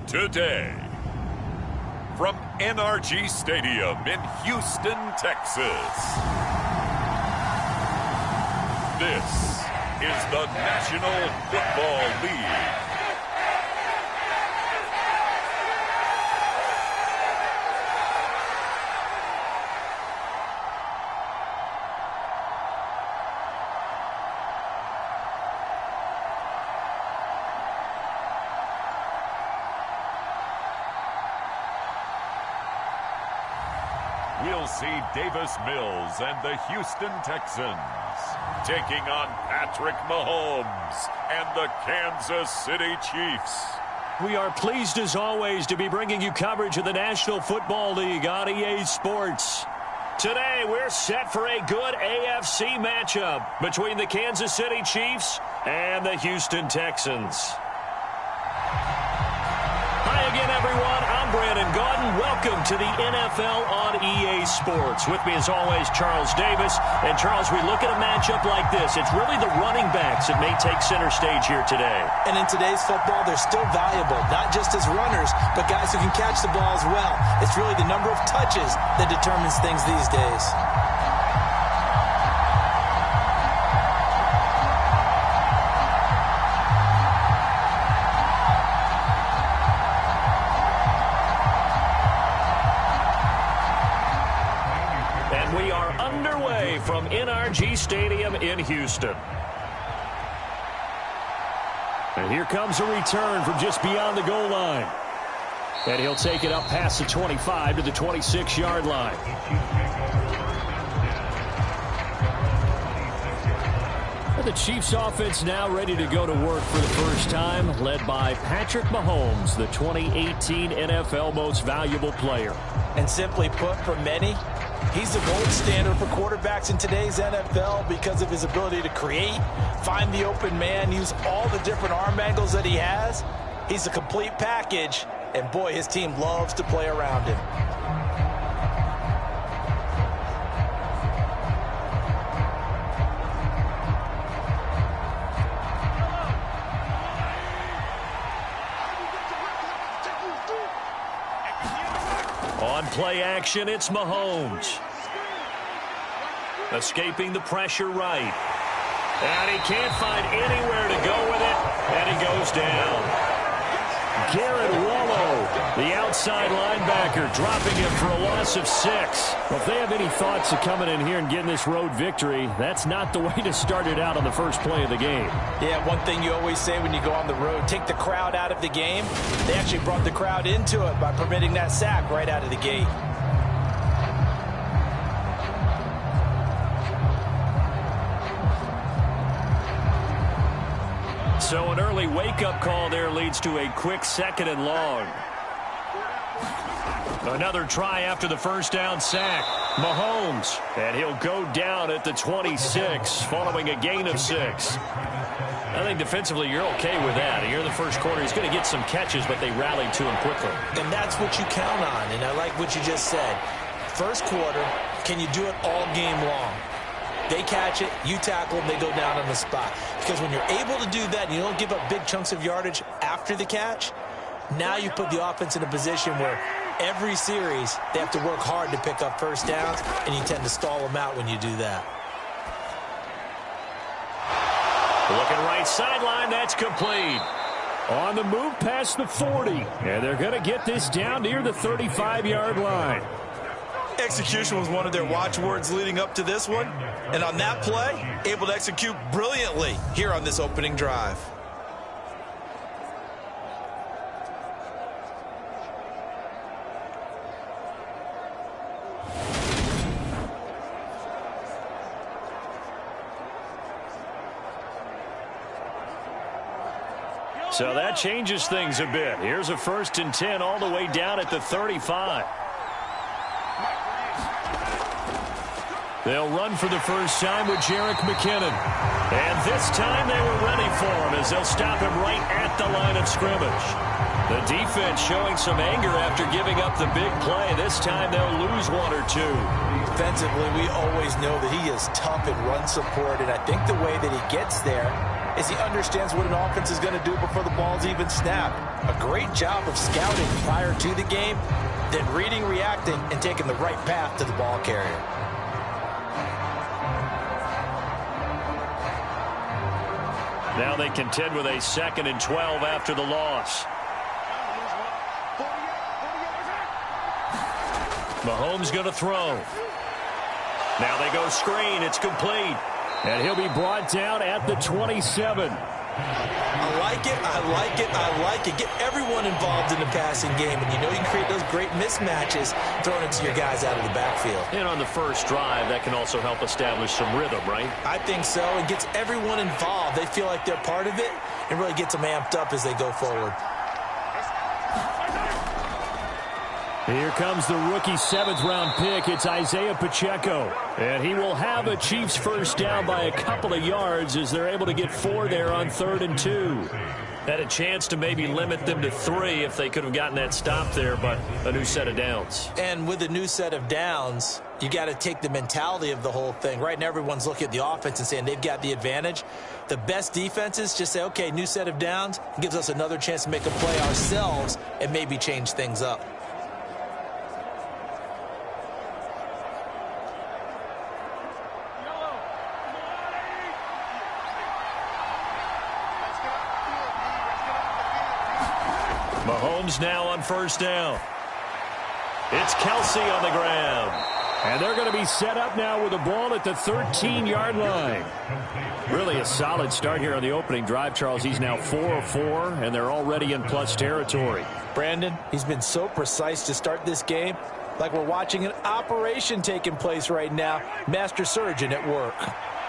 Today, from NRG Stadium in Houston, Texas, this is the National Football League. We'll see Davis Mills and the Houston Texans taking on Patrick Mahomes and the Kansas City Chiefs. We are pleased as always to be bringing you coverage of the National Football League on EA Sports. Today we're set for a good AFC matchup between the Kansas City Chiefs and the Houston Texans. Hi again, everyone. I'm Brandon Gaudin. Welcome to the NFL on EA Sports. With me, as always, Charles Davis. And, Charles, we look at a matchup like this. It's really the running backs that may take center stage here today. And in today's football, they're still valuable, not just as runners, but guys who can catch the ball as well. It's really the number of touches that determines things these days. From NRG Stadium in Houston. And here comes a return from just beyond the goal line. And he'll take it up past the 25 to the 26-yard line. And the Chiefs offense now ready to go to work for the first time, led by Patrick Mahomes, the 2018 NFL Most Valuable Player. And simply put, for many, he's the gold standard for quarterbacks in today's NFL because of his ability to create, find the open man, use all the different arm angles that he has. He's a complete package, and boy, his team loves to play around him. On play action, it's Mahomes. Escaping the pressure right. And he can't find anywhere to go with it, and he goes down. Garrett Wallow, the outside linebacker, dropping him for a loss of 6. Well, if they have any thoughts of coming in here and getting this road victory, that's not the way to start it out on the first play of the game. Yeah, one thing you always say when you go on the road, take the crowd out of the game. They actually brought the crowd into it by permitting that sack right out of the gate. So an early wake-up call there leads to a quick 2nd and long. Another try after the first down sack. Mahomes, and he'll go down at the 26 following a gain of 6. I think defensively you're okay with that. Here in the first quarter, he's going to get some catches, but they rallied to him quickly. And that's what you count on, and I like what you just said. First quarter, can you do it all game long? They catch it, you tackle them, they go down on the spot. Because when you're able to do that and you don't give up big chunks of yardage after the catch, now you put the offense in a position where every series they have to work hard to pick up first downs, and you tend to stall them out when you do that. Looking right sideline, that's complete. On the move past the 40, and they're going to get this down near the 35-yard line. Execution was one of their watchwords leading up to this one. And on that play, able to execute brilliantly here on this opening drive. So that changes things a bit. Here's a 1st and 10 all the way down at the 35. They'll run for the first time with Jerick McKinnon. And this time they were ready for him as they'll stop him right at the line of scrimmage. The defense showing some anger after giving up the big play. This time they'll lose 1 or 2. Defensively, we always know that he is tough in run support, and I think the way that he gets there is he understands what an offense is going to do before the ball's even snapped. A great job of scouting prior to the game, then reading, reacting, and taking the right path to the ball carrier. Now they contend with a 2nd and 12 after the loss. Mahomes going to throw. Now they go screen. It's complete. And he'll be brought down at the 27. I like it, I like it, I like it. Get everyone involved in the passing game, and you know you can create those great mismatches throwing it to your guys out of the backfield. And on the first drive, that can also help establish some rhythm, right? I think so. It gets everyone involved. They feel like they're part of it and really gets them amped up as they go forward. Here comes the rookie 7th-round pick. It's Isaiah Pacheco. And he will have a Chiefs first down by a couple of yards as they're able to get 4 there on 3rd and 2. Had a chance to maybe limit them to 3 if they could have gotten that stop there, but a new set of downs. And with a new set of downs, you got to take the mentality of the whole thing. Right now, everyone's looking at the offense and saying they've got the advantage. The best defenses just say, okay, new set of downs. It gives us another chance to make a play ourselves and maybe change things up. Mahomes now on first down. It's Kelsey on the ground. And they're going to be set up now with the ball at the 13-yard line. Really a solid start here on the opening drive, Charles. He's now 4 of 4, and they're already in plus territory. Brandon, he's been so precise to start this game, like we're watching an operation taking place right now. Master surgeon at work.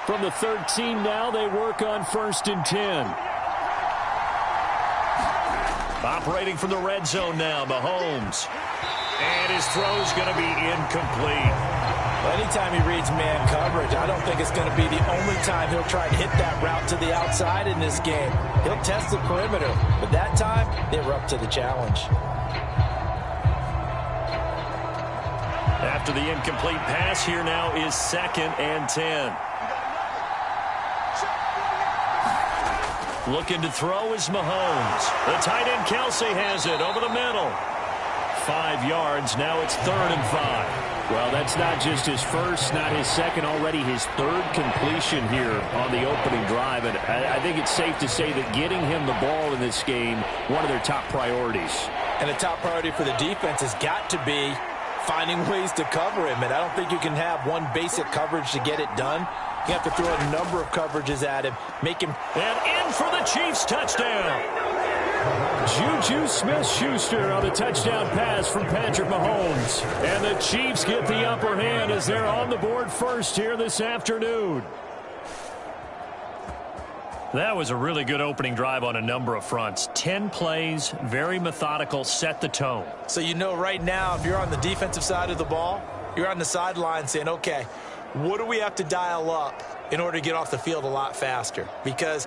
From the 13 now, they work on 1st and 10. Operating from the red zone now, Mahomes. And his throw's going to be incomplete. Well, anytime he reads man coverage, I don't think it's going to be the only time he'll try to hit that route to the outside in this game. He'll test the perimeter, but that time, they were up to the challenge. After the incomplete pass, here now is 2nd and 10. Looking to throw is Mahomes. The tight end Kelsey has it over the middle. 5 yards. Now it's 3rd and 5. Well, that's not just his first, not his second, already his 3rd completion here on the opening drive. And I think it's safe to say that getting him the ball in this game, one of their top priorities. And the top priority for the defense has got to be finding ways to cover him. And I don't think you can have one basic coverage to get it done. You have to throw a number of coverages at him, make him... And in for the Chiefs touchdown. Juju Smith-Schuster on the touchdown pass from Patrick Mahomes. And the Chiefs get the upper hand as they're on the board first here this afternoon. That was a really good opening drive on a number of fronts. 10 plays, very methodical, set the tone. So you know right now, if you're on the defensive side of the ball, you're on the sideline saying, okay, what do we have to dial up in order to get off the field a lot faster? Because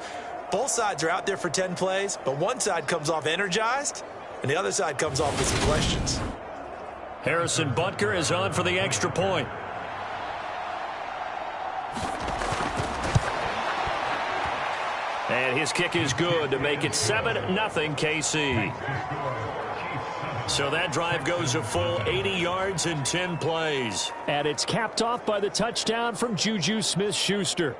both sides are out there for 10 plays, but one side comes off energized, and the other side comes off with some questions. Harrison Butker is on for the extra point. And his kick is good to make it 7-0 KC. So that drive goes a full 80 yards in 10 plays. And it's capped off by the touchdown from Juju Smith-Schuster.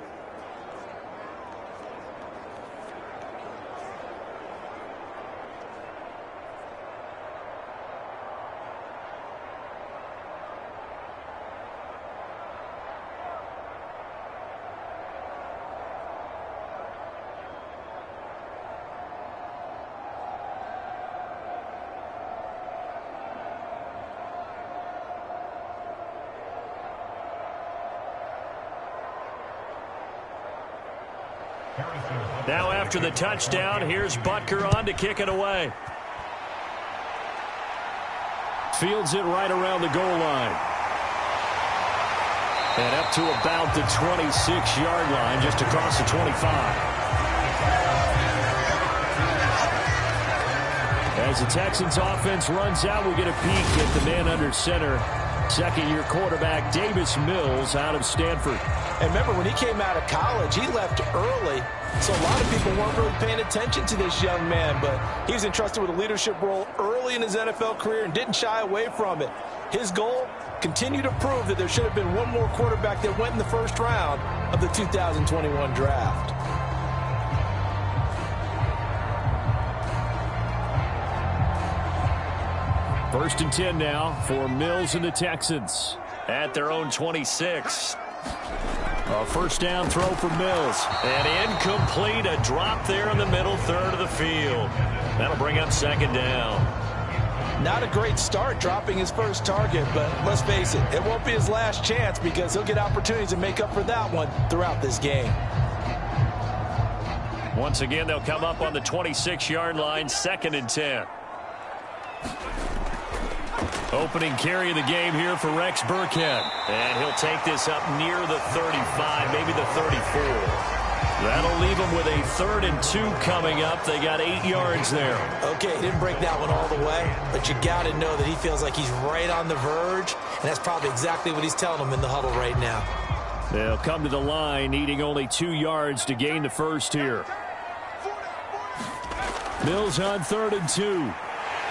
Now after the touchdown, here's Butker on to kick it away. Fields it right around the goal line. And up to about the 26-yard line, just across the 25. As the Texans offense runs out, we get a peek at the man under center. Second-year quarterback Davis Mills out of Stanford. And remember, when he came out of college, he left early, so a lot of people weren't really paying attention to this young man, but he was entrusted with a leadership role early in his NFL career and didn't shy away from it. His goal, continue to prove that there should have been one more quarterback that went in the first round of the 2021 draft. First and 10 now for Mills and the Texans at their own 26. A first down throw for Mills. And incomplete, a drop there in the middle third of the field. That'll bring up second down. Not a great start dropping his first target, but let's face it, it won't be his last chance because he'll get opportunities to make up for that one throughout this game. Once again, they'll come up on the 26-yard line, second and 10. Opening carry of the game here for Rex Burkhead. And he'll take this up near the 35, maybe the 34. That'll leave them with a 3rd and 2 coming up. They got 8 yards there. Okay, he didn't break that one all the way, but you got to know that he feels like he's right on the verge, and that's probably exactly what he's telling them in the huddle right now. They'll come to the line, needing only 2 yards to gain the first here. Mills on 3rd and 2.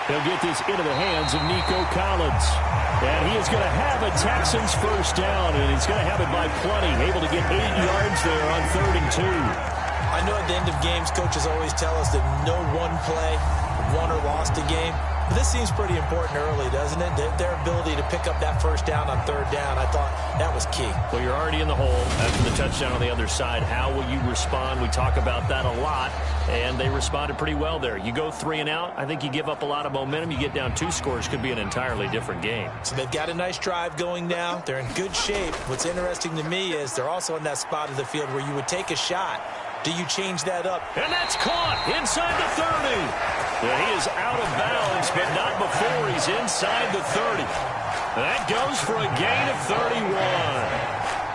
He'll get this into the hands of Nico Collins. And he is going to have a Texans first down, and he's going to have it by plenty. Able to get 8 yards there on 3rd and 2. I know at the end of games, coaches always tell us that no one play won or lost a game. But this seems pretty important early, doesn't it? Their ability to pick up that first down on 3rd down, I thought that was key. Well, you're already in the hole after the touchdown on the other side. How will you respond? We talk about that a lot, and they responded pretty well there. You go 3 and out, I think you give up a lot of momentum. You get down 2 scores, could be an entirely different game. So they've got a nice drive going now. They're in good shape. What's interesting to me is they're also in that spot of the field where you would take a shot. Do you change that up? And that's caught inside the 30. Well, he is out of bounds, but not before he's inside the 30. That goes for a gain of 31.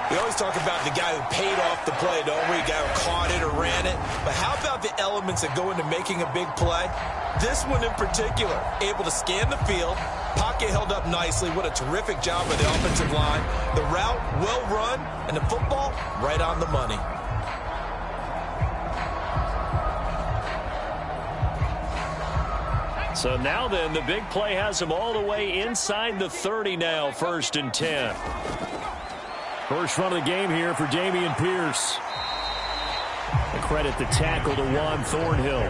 We always talk about the guy who paid off the play, don't we? The guy who caught it or ran it. But how about the elements that go into making a big play? This one in particular, able to scan the field, pocket held up nicely. What a terrific job by the offensive line. The route, well run, and the football, right on the money. So now then, the big play has him all the way inside the 30 now, 1st and 10. First run of the game here for Dameon Pierce. And credit the tackle to Juan Thornhill.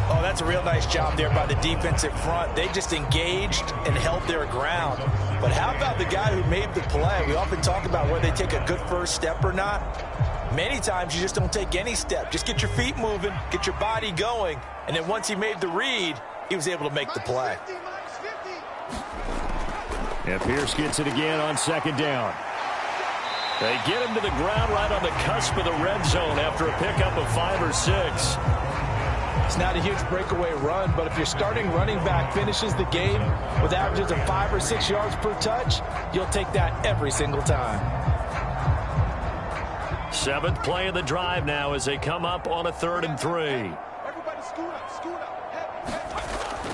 Oh, that's a real nice job there by the defensive front. They just engaged and held their ground. But how about the guy who made the play? We often talk about whether they take a good first step or not. Many times you just don't take any step. Just get your feet moving, get your body going, and then once he made the read, he was able to make the play. And Pierce gets it again on 2nd down. They get him to the ground right on the cusp of the red zone after a pickup of 5 or 6. It's not a huge breakaway run, but if your starting running back finishes the game with averages of 5 or 6 yards per touch, you'll take that every single time. 7th play of the drive now as they come up on a 3rd and 3.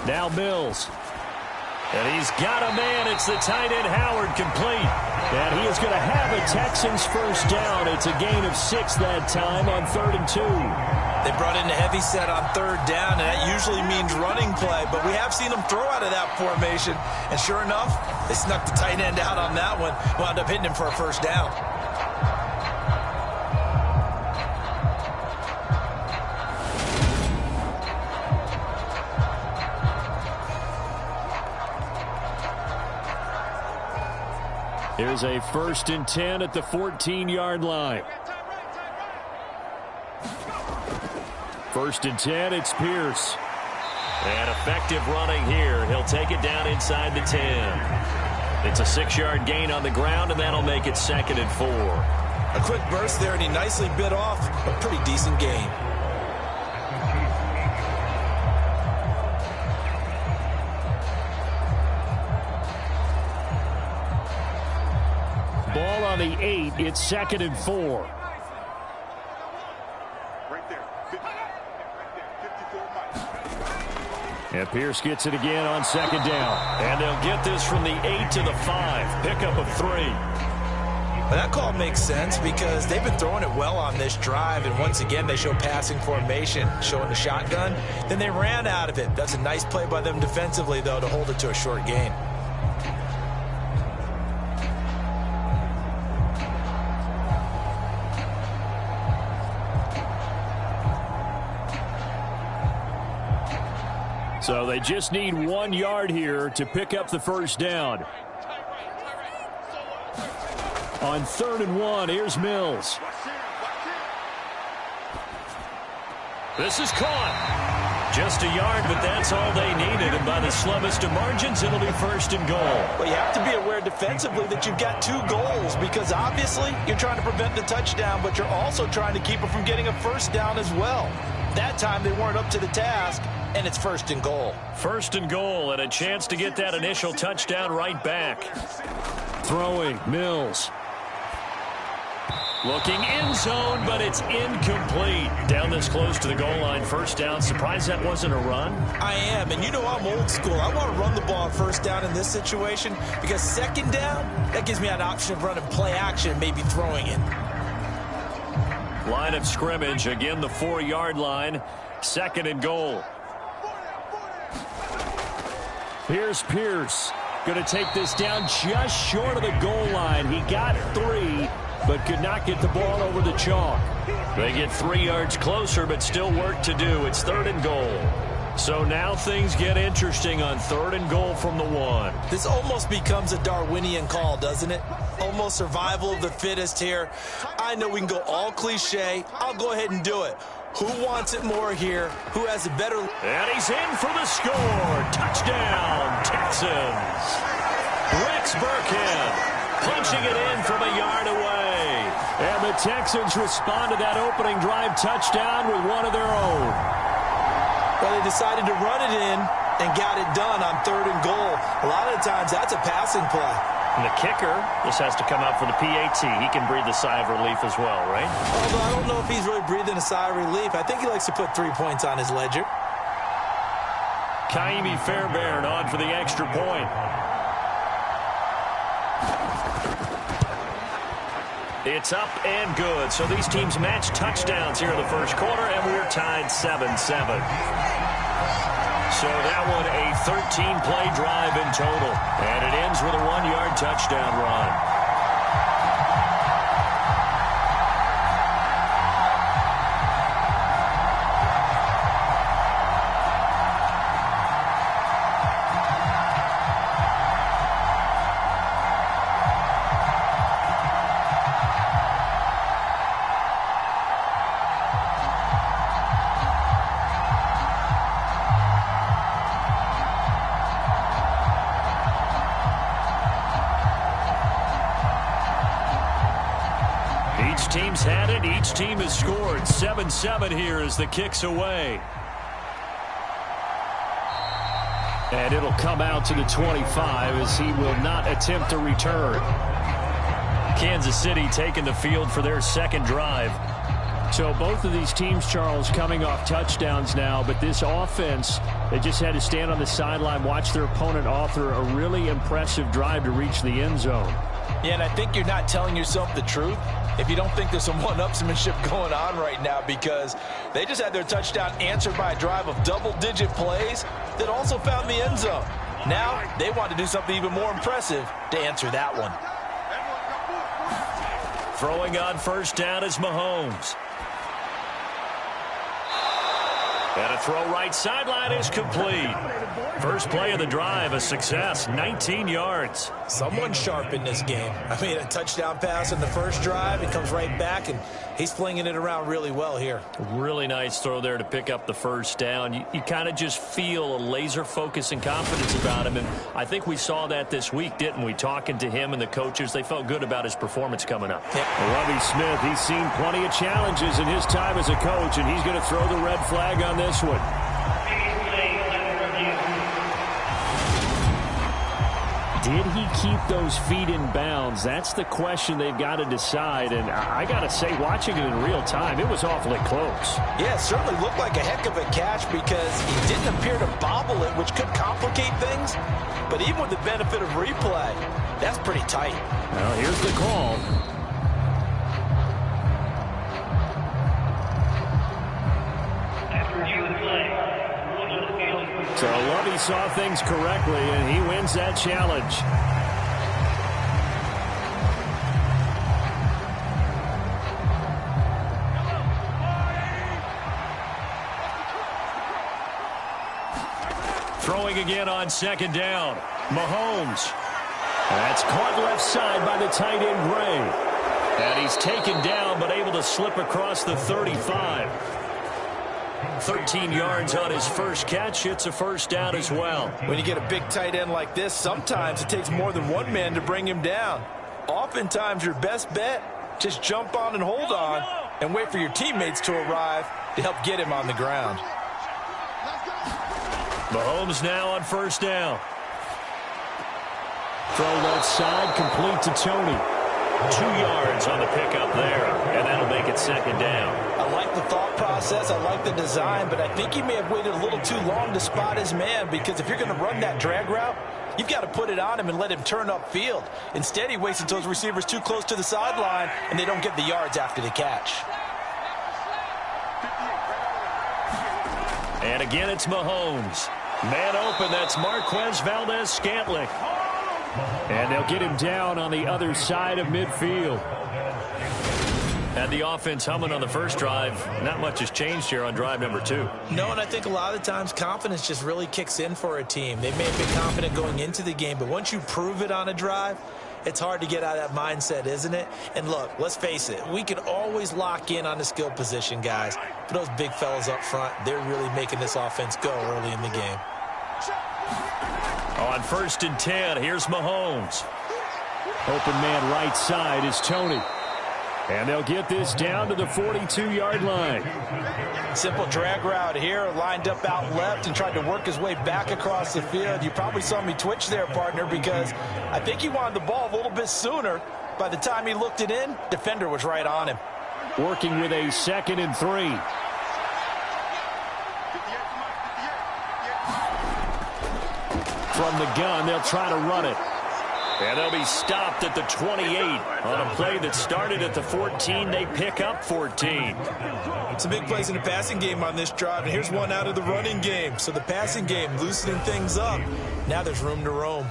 Now Mills. And he's got a man. It's the tight end Howard complete. And he is going to have a Texans first down. It's a gain of 6 that time on 3rd and 2. They brought in a heavy set on 3rd down, and that usually means running play. But we have seen them throw out of that formation. And sure enough, they snuck the tight end out on that one. Wound up hitting him for a first down. Here's a 1st and 10 at the 14-yard line. 1st and 10, it's Pierce. And effective running here. He'll take it down inside the 10. It's a 6-yard gain on the ground, and that'll make it 2nd and 4. A quick burst there, and he nicely bit off a pretty decent gain. Ball on the 8. It's 2nd and 4. Right there. 54. And Pierce gets it again on 2nd down. And they'll get this from the 8 to the 5. Pickup of 3. Well, that call makes sense because they've been throwing it well on this drive, and once again they show passing formation, showing the shotgun. Then they ran out of it. That's a nice play by them defensively, though, to hold it to a short gain. So they just need 1 yard here to pick up the first down. On 3rd and 1, here's Mills. This is caught. Just a yard, but that's all they needed. And by the slimmest of margins, it'll be 1st and goal. Well, you have to be aware defensively that you've got 2 goals because obviously you're trying to prevent the touchdown, but you're also trying to keep it from getting a first down as well. That time they weren't up to the task, and it's 1st and goal. 1st and goal, and a chance to get that initial touchdown right back. Throwing, Mills. Looking end zone, but it's incomplete. Down this close to the goal line, 1st down. Surprised that wasn't a run? I am, and you know I'm old school. I want to run the ball on 1st down in this situation because 2nd down, that gives me an option of running play action and maybe throwing it. Line of scrimmage, again the 4-yard line. 2nd and goal. Here's Pierce. Going to take this down just short of the goal line. He got 3. But could not get the ball over the chalk. They get 3 yards closer, but still work to do. It's 3rd and goal. So now things get interesting on 3rd and goal from the 1. This almost becomes a Darwinian call, doesn't it? Almost survival of the fittest here. I know we can go all cliche. I'll go ahead and do it. Who wants it more here? Who has a better... And he's in for the score. Touchdown, Texans. Rex Burkhead punching it in from a yard away. And the Texans respond to that opening drive touchdown with one of their own. Well, they decided to run it in and got it done on 3rd and goal. A lot of the times, that's a passing play. And the kicker, this has to come out for the PAT. He can breathe a sigh of relief as well, right? Although I don't know if he's really breathing a sigh of relief. I think he likes to put 3 points on his ledger. Kaimi Fairbairn on for the extra point. It's up and good. So these teams match touchdowns here in the 1st quarter, and we're tied 7-7. So that one a 13-play drive in total, and it ends with a 1-yard touchdown run. Team's had it. Each team has scored. 7-7 here as the kick's away. And it'll come out to the 25 as he will not attempt to return. Kansas City taking the field for their 2nd drive. So both of these teams, Charles, coming off touchdowns now, but this offense, they just had to stand on the sideline, watch their opponent author a really impressive drive to reach the end zone. Yeah, and I think you're not telling yourself the truth if you don't think there's some one-upsmanship going on right now, because they just had their touchdown answered by a drive of double-digit plays that also found the end zone. Now they want to do something even more impressive to answer that one. Throwing on 1st down is Mahomes. And a throw right sideline is complete. First play of the drive, a success, 19 yards. Someone's sharp in this game. I mean, a touchdown pass in the 1st drive, it comes right back, and he's flinging it around really well here. Really nice throw there to pick up the 1st down. You kind of just feel a laser focus and confidence about him, and I think we saw that this week, didn't we? Talking to him and the coaches, they felt good about his performance coming up. Yep. Lovie Smith, he's seen plenty of challenges in his time as a coach, and he's going to throw the red flag on this one. Did he keep those feet in bounds? That's the question they've got to decide. And I got to say, watching it in real time, it was awfully close. Yeah, it certainly looked like a heck of a catch because he didn't appear to bobble it, which could complicate things. But even with the benefit of replay, that's pretty tight. Well, here's the call. saw things correctly, and he wins that challenge. Throwing again on second down. Mahomes. That's caught left side by the tight end, Gray. And he's taken down, but able to slip across the 35. 13 yards on his first catch. It's a first down as well. When you get a big tight end like this, sometimes it takes more than one man to bring him down. Oftentimes, your best bet, just jump on and hold on and wait for your teammates to arrive to help get him on the ground. Mahomes now on first down. Throw left side, complete to Tony. 2 yards on the pickup there, and that'll make it second down. I like the thought process, I like the design, but I think he may have waited a little too long to spot his man, because if you're going to run that drag route, you've got to put it on him and let him turn upfield. Instead, he waits until his receivers too close to the sideline, and they don't get the yards after the catch. And again, it's Mahomes. Man open, that's Marquez Valdez-Scantling. And they'll get him down on the other side of midfield. Had the offense humming on the first drive. Not much has changed here on drive number 2. No, and I think a lot of times confidence just really kicks in for a team. They may have been confident going into the game, but once you prove it on a drive, it's hard to get out of that mindset, isn't it? And look, let's face it, we can always lock in on the skill position, guys. But those big fellas up front, they're really making this offense go early in the game. On first and 10, here's Mahomes. Open man right side is Tony. And they'll get this down to the 42-yard line. Simple drag route here, lined up out left and tried to work his way back across the field. You probably saw me twitch there, partner, because I think he wanted the ball a little bit sooner. By the time he looked it in, defender was right on him. Working with a 2nd and 3. From the gun, they'll try to run it. And they'll be stopped at the 28. On a play that started at the 14, they pick up 14. Some big plays in the passing game on this drive, and here's one out of the running game. So the passing game loosening things up. Now there's room to roam.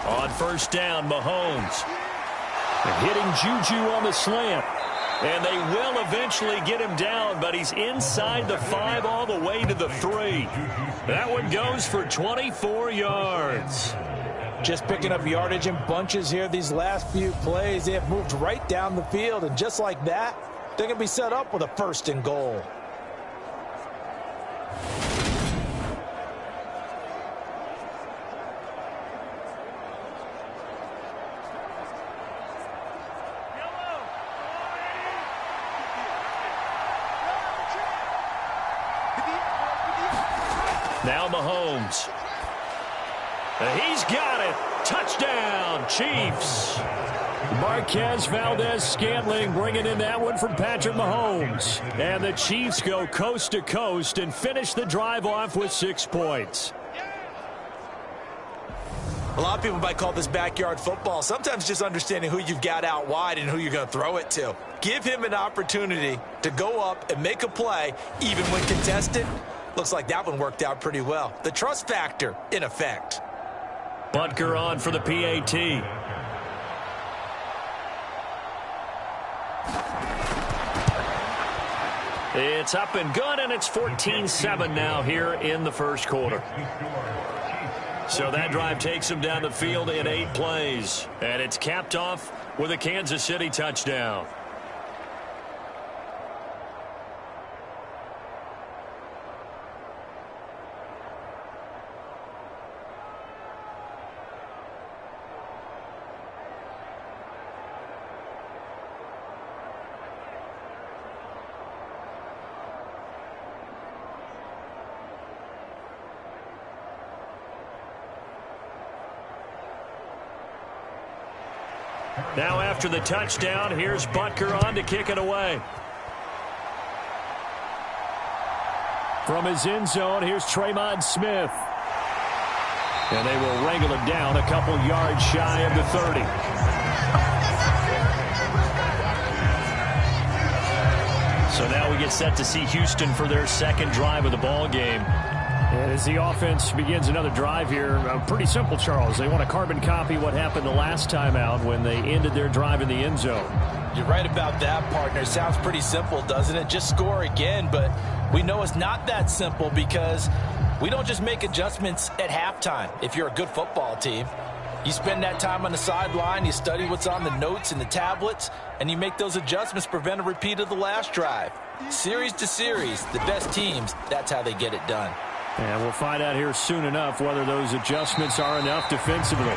On first down, Mahomes. Hitting Juju on the slant. And they will eventually get him down, but he's inside the 5 all the way to the 3. That one goes for 24 yards. Just picking up yardage in bunches here these last few plays. They have moved right down the field, and just like that, they're going to be set up with a 1st and goal. Now Mahomes. He's got it. Touchdown, Chiefs. Marquez Valdez-Scantling bringing in that one from Patrick Mahomes. And the Chiefs go coast to coast and finish the drive off with 6 points. A lot of people might call this backyard football. Sometimes just understanding who you've got out wide and who you're going to throw it to. Give him an opportunity to go up and make a play, even when contested. Looks like that one worked out pretty well. The trust factor in effect. Butker on for the PAT. It's up and good, and it's 14-7 now here in the first quarter. So that drive takes them down the field in 8 plays. And it's capped off with a Kansas City touchdown. Now after the touchdown, here's Butker on to kick it away. From his end zone, here's Tremont Smith. And they will wrangle it down a couple yards shy of the 30. So now we get set to see Houston for their second drive of the ball game. And as the offense begins another drive here, pretty simple, Charles. They want to carbon copy what happened the last time out when they ended their drive in the end zone. You're right about that, partner. Sounds pretty simple, doesn't it? Just score again, but we know it's not that simple because we don't just make adjustments at halftime. If you're a good football team, you spend that time on the sideline, you study what's on the notes and the tablets, and you make those adjustments to prevent a repeat of the last drive. Series to series, the best teams, that's how they get it done. And we'll find out here soon enough whether those adjustments are enough defensively.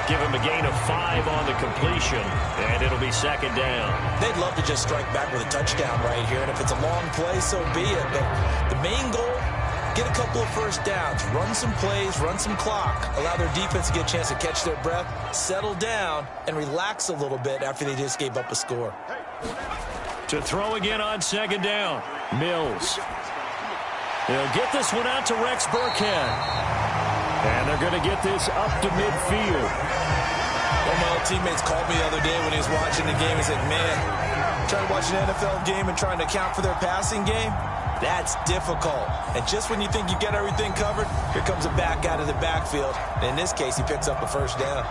Give him a gain of 5 on the completion, and it'll be second down. They'd love to just strike back with a touchdown right here, and if it's a long play, so be it. But the main goal, get a couple of first downs, run some plays, run some clock, allow their defense to get a chance to catch their breath, settle down, and relax a little bit after they just gave up a score. To throw again on second down, Mills. They'll get this one out to Rex Burkhead. And they're going to get this up to midfield. One of my old teammates called me the other day when he was watching the game. He said, man, trying to watch an NFL game and trying to account for their passing game, that's difficult. And just when you think you get everything covered, here comes a back out of the backfield. And in this case, he picks up a first down.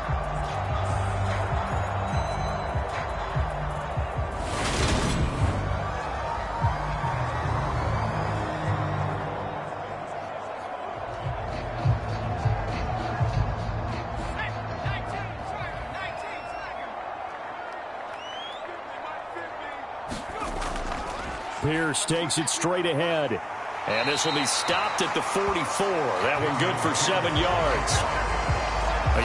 Pierce takes it straight ahead. And this will be stopped at the 44. That one good for 7 yards.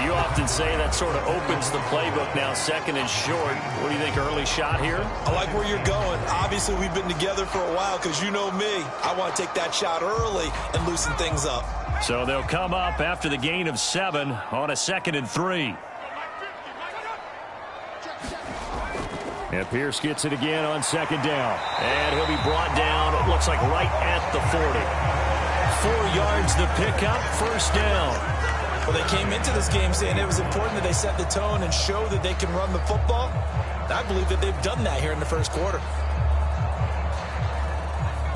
You often say that sort of opens the playbook now, second and short. What do you think, early shot here? I like where you're going. Obviously, we've been together for a while because you know me. I want to take that shot early and loosen things up. So they'll come up after the gain of 7 on a 2nd and 3. And Pierce gets it again on second down. And he'll be brought down, it looks like right at the 40. 4 yards the pickup, first down. Well, they came into this game saying it was important that they set the tone and show that they can run the football. I believe that they've done that here in the first quarter.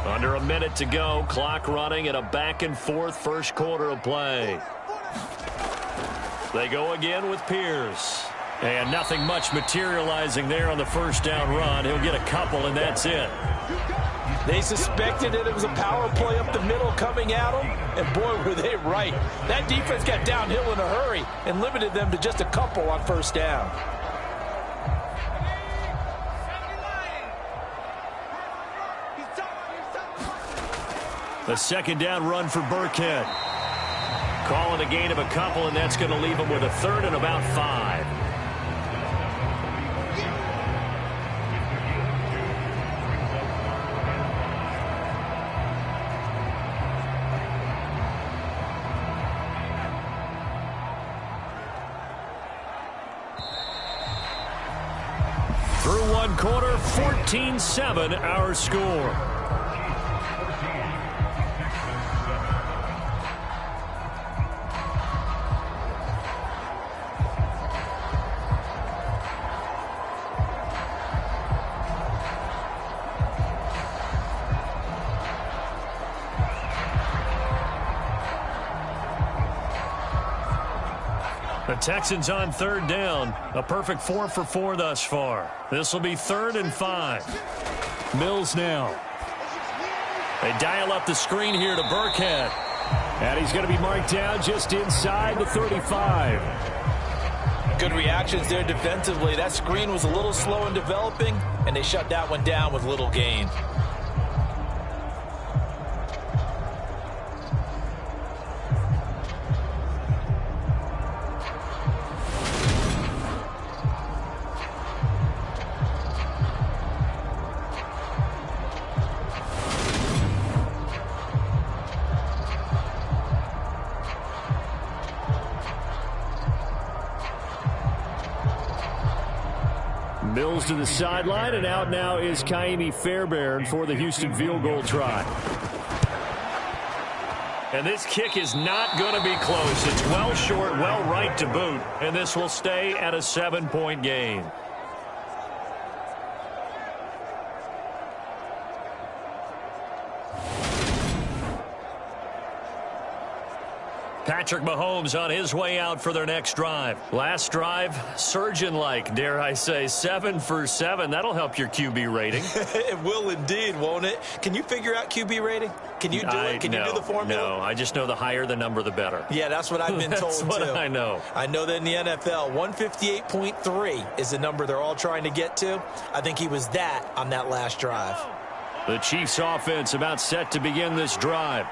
Under a minute to go, clock running in a back-and-forth first quarter of play. They go again with Pierce. And nothing much materializing there on the first down run. He'll get a couple, and that's it. They suspected that it was a power play up the middle coming at them, and boy, were they right. That defense got downhill in a hurry and limited them to just a couple on first down. A second down run for Burkhead. Calling a gain of a couple, and that's going to leave him with a third and about 5. Through one quarter, 14-7 our score. The Texans on third down. A perfect 4 for 4 thus far. This will be 3rd and 5. Mills now. They dial up the screen here to Burkhead. And he's going to be marked down just inside the 35. Good reactions there defensively. That screen was a little slow in developing, and they shut that one down with little gain. Mills to the sideline, and out now is Kaimi Fairbairn for the Houston field goal try. And this kick is not going to be close. It's well short, well right to boot. And this will stay at a 7-point game. Patrick Mahomes on his way out for their next drive. Last drive, surgeon-like, dare I say, 7 for 7. That'll help your QB rating. It will indeed, won't it? Can you figure out QB rating? Can you do it? Can you do the formula? No, I just know the higher the number, the better. Yeah, that's what I've been told, That's what too. I know. I know that in the NFL, 158.3 is the number they're all trying to get to. I think he was that on that last drive. The Chiefs offense about set to begin this drive.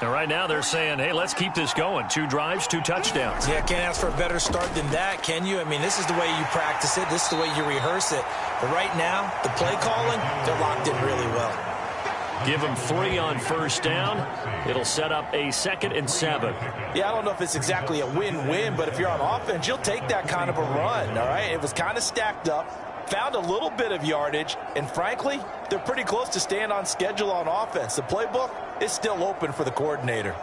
And right now they're saying, hey, let's keep this going. 2 drives, 2 touchdowns. Yeah, can't ask for a better start than that, can you? I mean, this is the way you practice it. This is the way you rehearse it. But right now, the play calling, they're locked in really well. Give them 3 on first down. It'll set up a 2nd and 7. Yeah, I don't know if it's exactly a win-win, but if you're on offense, you'll take that kind of a run, all right? It was kind of stacked up, found a little bit of yardage, and frankly, they're pretty close to staying on schedule on offense. The playbook is still open for the coordinator.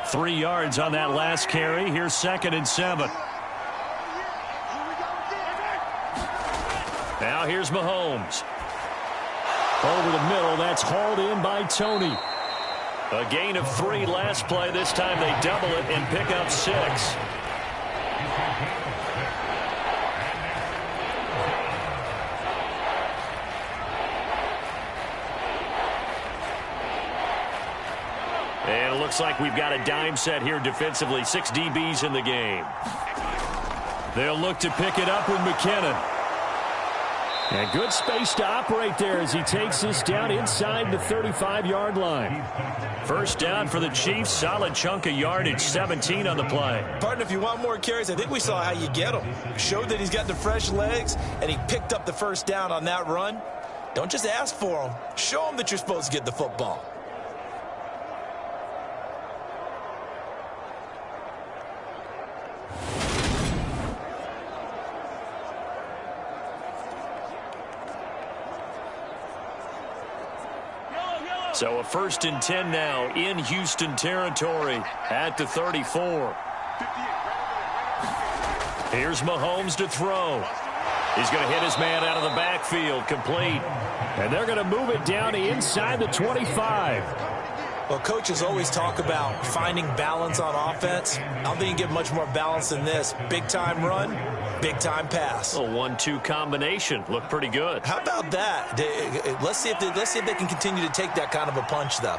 3 yards on that last carry. Here's 2nd and 7. Now here's Mahomes. Over the middle, that's hauled in by Tony. A gain of 3 last play. This time they double it and pick up 6. And it looks like we've got a dime set here defensively. 6 DBs in the game. They'll look to pick it up with McKinnon. And good space to operate there as he takes this down inside the 35-yard line. First down for the Chiefs. Solid chunk of yardage. 17 on the play. Partner, if you want more carries, I think we saw how you get him. Showed that he's got the fresh legs, and he picked up the first down on that run. Don't just ask for him. Show him that you're supposed to get the football. So a 1st and 10 now in Houston territory at the 34. Here's Mahomes to throw. He's going to hit his man out of the backfield, complete. And they're going to move it down to inside the 25. Well, coaches always talk about finding balance on offense. I don't think you get much more balance than this. Big-time run, big-time pass. A 1-2 combination. Looked pretty good. How about that? Let's see if they can continue to take that kind of a punch, though.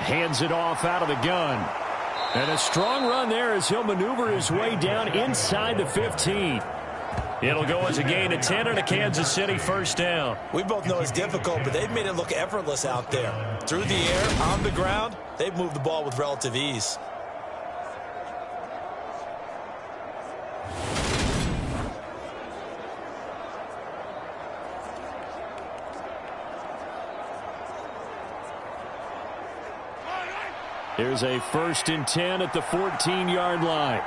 Hands it off out of the gun. And a strong run there as he'll maneuver his way down inside the 15. It'll go as a gain of 10 and a Kansas City first down. We both know it's difficult, but they've made it look effortless out there. Through the air, on the ground, they've moved the ball with relative ease. Here's a 1st and 10 at the 14-yard line.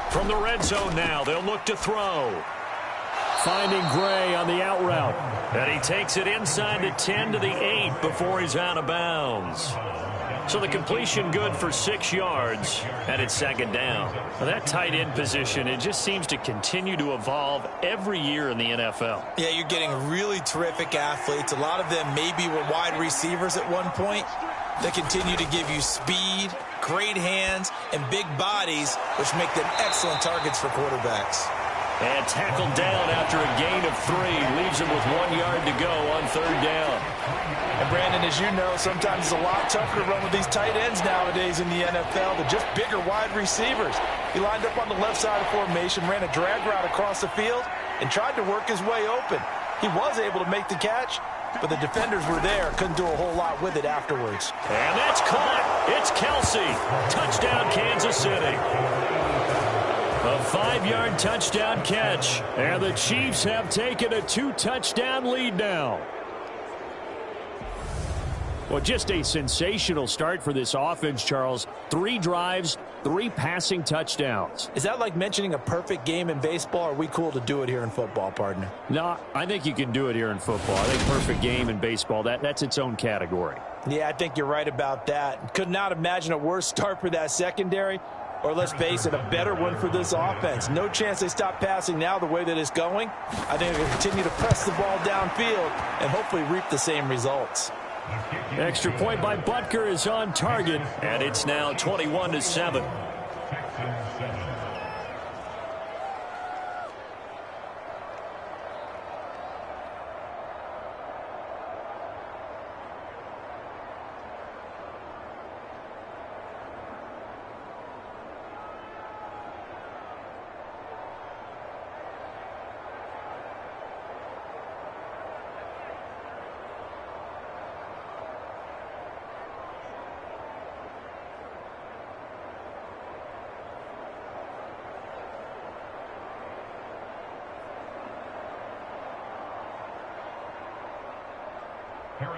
From the red zone now, they'll look to throw. Finding Gray on the out route. And he takes it inside the 10 to the 8 before he's out of bounds. So the completion good for 6 yards, and it's 2nd down. Now that tight end position, it just seems to continue to evolve every year in the NFL. Yeah, you're getting really terrific athletes. A lot of them maybe were wide receivers at one point. They continue to give you speed, great hands, and big bodies, which make them excellent targets for quarterbacks. And tackled down after a gain of 3. Leaves him with 1 yard to go on 3rd down. And Brandon, as you know, sometimes it's a lot tougher to run with these tight ends nowadays in the NFL than just bigger wide receivers. He lined up on the left side of formation, ran a drag route across the field, and tried to work his way open. He was able to make the catch, but the defenders were there, couldn't do a whole lot with it afterwards. And that's caught. It's Kelsey. Touchdown, Kansas City. A 5-yard touchdown catch. And the Chiefs have taken a 2-touchdown lead now. Well, just a sensational start for this offense, Charles. 3 drives, 3 passing touchdowns. Is that like mentioning a perfect game in baseball? Or are we cool to do it here in football, partner? No, I think you can do it here in football. I think perfect game in baseball, that's its own category. Yeah, I think you're right about that. Could not imagine a worse start for that secondary, or let's face it, a better one for this offense. No chance they stop passing now the way that it's going. I think they'll continue to press the ball downfield and hopefully reap the same results. Extra point by Butker is on target, and it's now 21-7.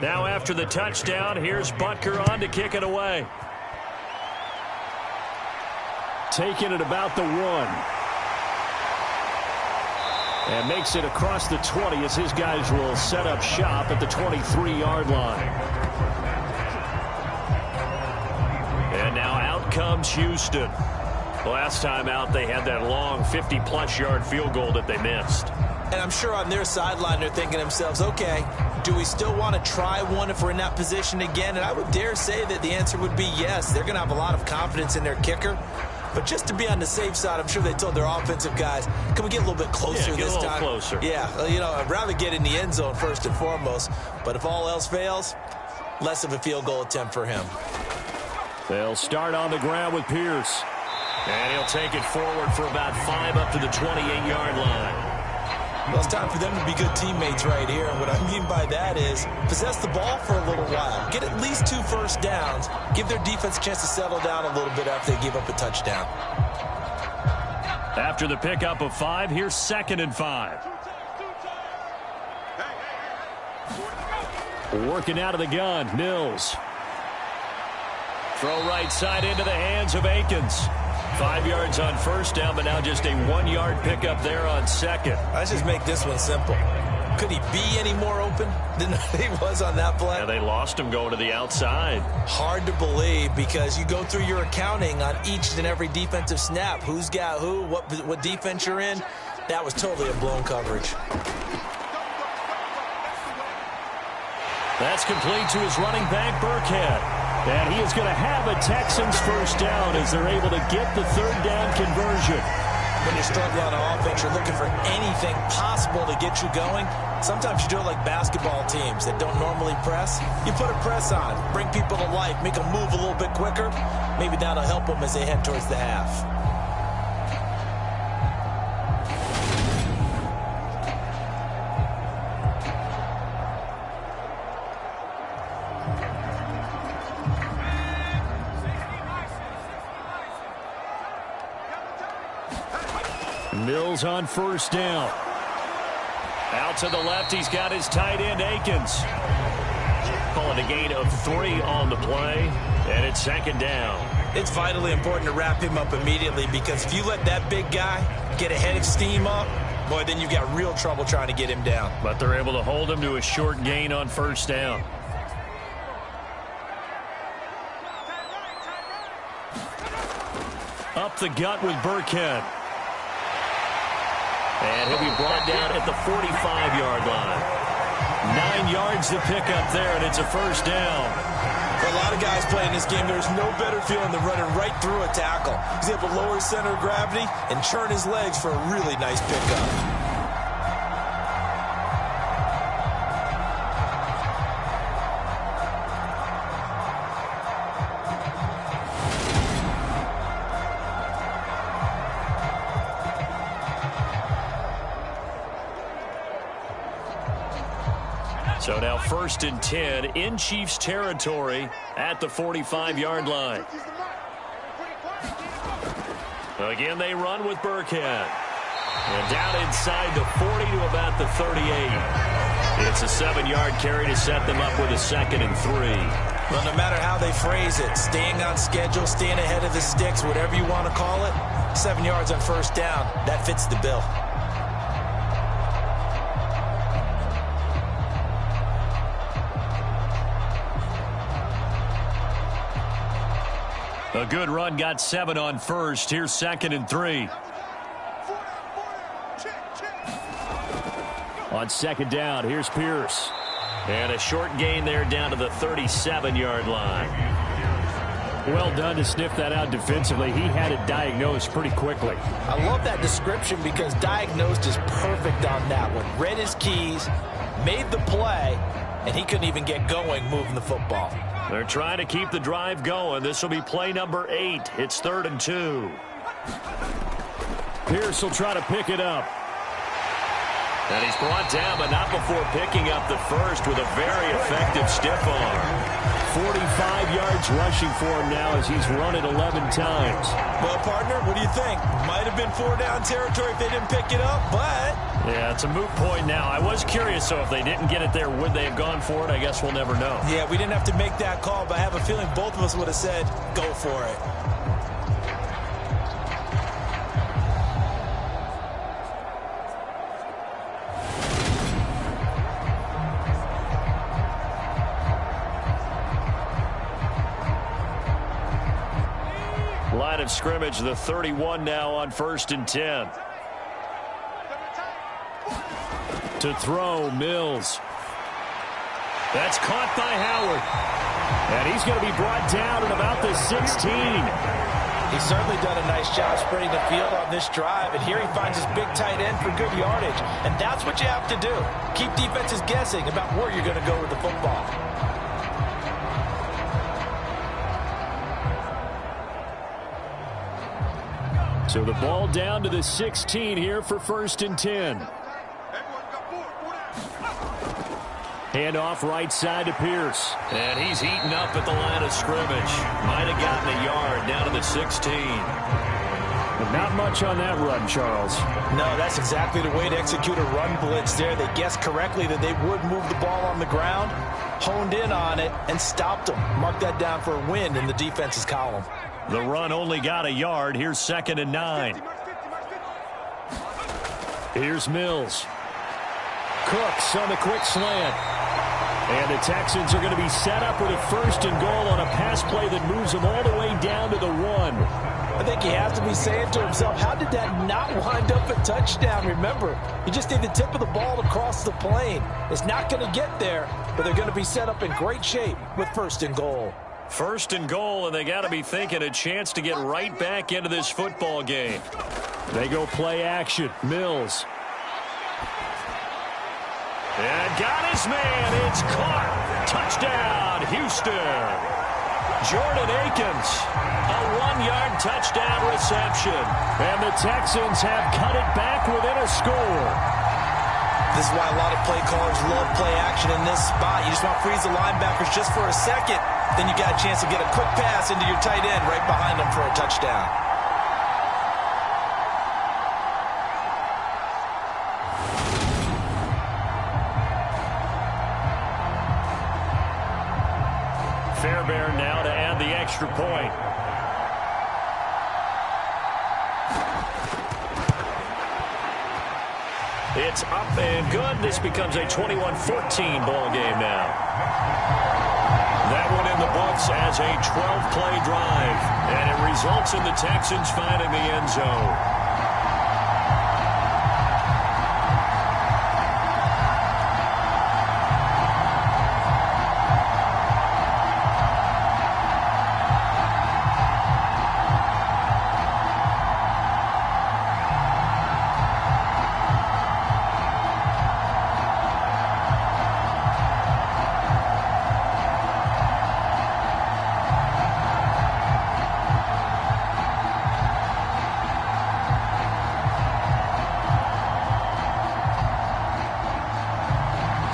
Now after the touchdown, here's Butker on to kick it away. Taking it about the 1. And makes it across the 20 as his guys will set up shop at the 23-yard line. And now out comes Houston. Last time out, they had that long 50-plus yard field goal that they missed. And I'm sure on their sideline they're thinking to themselves, okay, do we still want to try one if we're in that position again? And I would dare say that the answer would be yes. They're going to have a lot of confidence in their kicker. But just to be on the safe side, I'm sure they told their offensive guys, can we get a little bit closer this time? Get a little closer. Yeah, you know, I'd rather get in the end zone first and foremost. But if all else fails, less of a field goal attempt for him. They'll start on the ground with Pierce. And he'll take it forward for about 5 up to the 28-yard line. Well, it's time for them to be good teammates right here. And what I mean by that is possess the ball for a little while. Get at least 2 first downs. Give their defense a chance to settle down a little bit after they give up a touchdown. After the pickup of 5, here's 2nd and 5. Working out of the gun, Mills. Throw right side into the hands of Akins. 5 yards on first down, but now just a 1-yard pickup there on 2nd. Let's just make this one simple. Could he be any more open than he was on that play? Yeah, they lost him going to the outside. Hard to believe because you go through your accounting on each and every defensive snap. Who's got who, what defense you're in. That was totally a blown coverage. That's complete to his running back, Burkhead. And he is going to have a Texans first down as they're able to get the 3rd down conversion. When you're struggling on offense, you're looking for anything possible to get you going. Sometimes you do it like basketball teams that don't normally press. You put a press on, bring people to life, make them move a little bit quicker. Maybe that'll help them as they head towards the half. Mills on first down. Out to the left, he's got his tight end, Akins. Calling a gain of 3 on the play, and it's 2nd down. It's vitally important to wrap him up immediately because if you let that big guy get a head of steam up, boy, then you've got real trouble trying to get him down. But they're able to hold him to a short gain on first down. Up the gut with Burkhead. And he'll be brought down at the 45-yard line. 9 yards to pick up there, and it's a first down. For a lot of guys playing this game, there's no better feeling than running right through a tackle. He's able to lower his center of gravity and churn his legs for a really nice pickup. So now 1st and 10 in Chiefs territory at the 45-yard line. Again, they run with Burkhead. And down inside the 40 to about the 38. It's a 7-yard carry to set them up with a 2nd and 3. Well, no matter how they phrase it, staying on schedule, staying ahead of the sticks, whatever you want to call it, 7 yards on first down, that fits the bill. A good run got 7 on first. Here's 2nd and 3. On 2nd down, here's Pierce. And a short gain there down to the 37-yard line. Well done to sniff that out defensively. He had it diagnosed pretty quickly. I love that description because diagnosed is perfect on that one. Read his keys, made the play, and he couldn't even get going moving the football. They're trying to keep the drive going. This will be play number 8. It's 3rd and 2. Pierce will try to pick it up. And he's brought down, but not before picking up the first with a very effective stiff arm. 45 yards rushing for him now as he's run it 11 times. Well, partner, what do you think? Might have been 4-down territory if they didn't pick it up, but... Yeah, it's a moot point now. I was curious, so if they didn't get it there, would they have gone for it? I guess we'll never know. Yeah, we didn't have to make that call, but I have a feeling both of us would have said, go for it. Line of scrimmage, the 31 now on 1st and 10. To throw, Mills. That's caught by Howard. And he's going to be brought down at about the 16. He's certainly done a nice job spreading the field on this drive, and here he finds his big tight end for good yardage. And that's what you have to do. Keep defenses guessing about where you're going to go with the football. So the ball down to the 16 here for 1st and 10. Handoff right side to Pierce. And he's eaten up at the line of scrimmage. Might have gotten a yard down to the 16. But not much on that run, Charles. No, that's exactly the way to execute a run blitz there. They guessed correctly that they would move the ball on the ground, honed in on it, and stopped them. Mark that down for a win in the defense's column. The run only got a yard. Here's 2nd and 9. Here's Mills. Cooks on the quick slant. And the Texans are going to be set up with a 1st and goal on a pass play that moves them all the way down to the 1. I think he has to be saying to himself, how did that not wind up a touchdown? Remember, he just did the tip of the ball across the plane. It's not going to get there, but they're going to be set up in great shape with 1st and goal. 1st and goal, and they got to be thinking a chance to get right back into this football game. They go play action. Mills. And got his man. It's caught. Touchdown, Houston. Jordan Akins, a 1-yard touchdown reception. And the Texans have cut it back within a score. This is why a lot of play callers love play action in this spot. You just want to freeze the linebackers just for a second. Then you got a chance to get a quick pass into your tight end right behind them for a touchdown. Fairbairn now to add the extra point. It's up and good. This becomes a 21-14 ball game now. That one in the books as a 12-play drive, and it results in the Texans finding the end zone.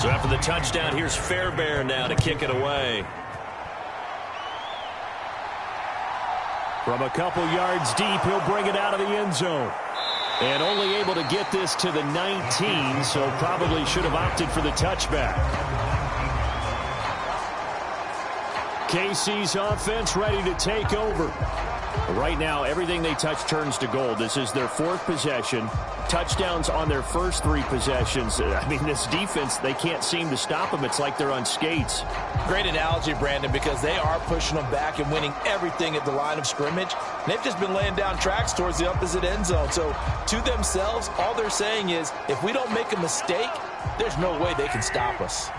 So after the touchdown, here's Fairbairn now to kick it away. From a couple yards deep, he'll bring it out of the end zone. And only able to get this to the 19, so probably should have opted for the touchback. KC's offense ready to take over. Right now, everything they touch turns to gold. This is their 4th possession. Touchdowns on their first 3 possessions. I mean, this defense, they can't seem to stop them. It's like they're on skates. Great analogy, Brandon, because they are pushing them back and winning everything at the line of scrimmage. They've just been laying down tracks towards the opposite end zone. So to themselves, all they're saying is, if we don't make a mistake, there's no way they can stop us.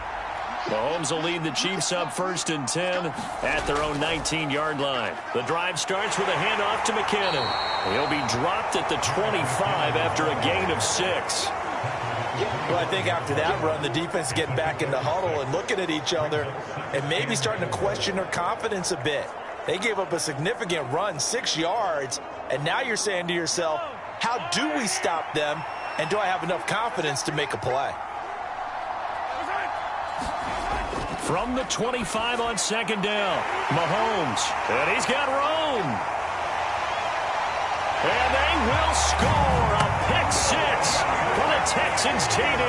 Mahomes will lead the Chiefs up 1st and 10 at their own 19-yard line. The drive starts with a handoff to McKinnon. He'll be dropped at the 25 after a gain of 6. Well, I think after that run, the defense is getting back in the huddle and looking at each other and maybe starting to question their confidence a bit. They gave up a significant run, 6 yards, and now you're saying to yourself, how do we stop them, and do I have enough confidence to make a play? From the 25 on 2nd down, Mahomes, and he's got room. And they will score a pick 6 for the Texans TD.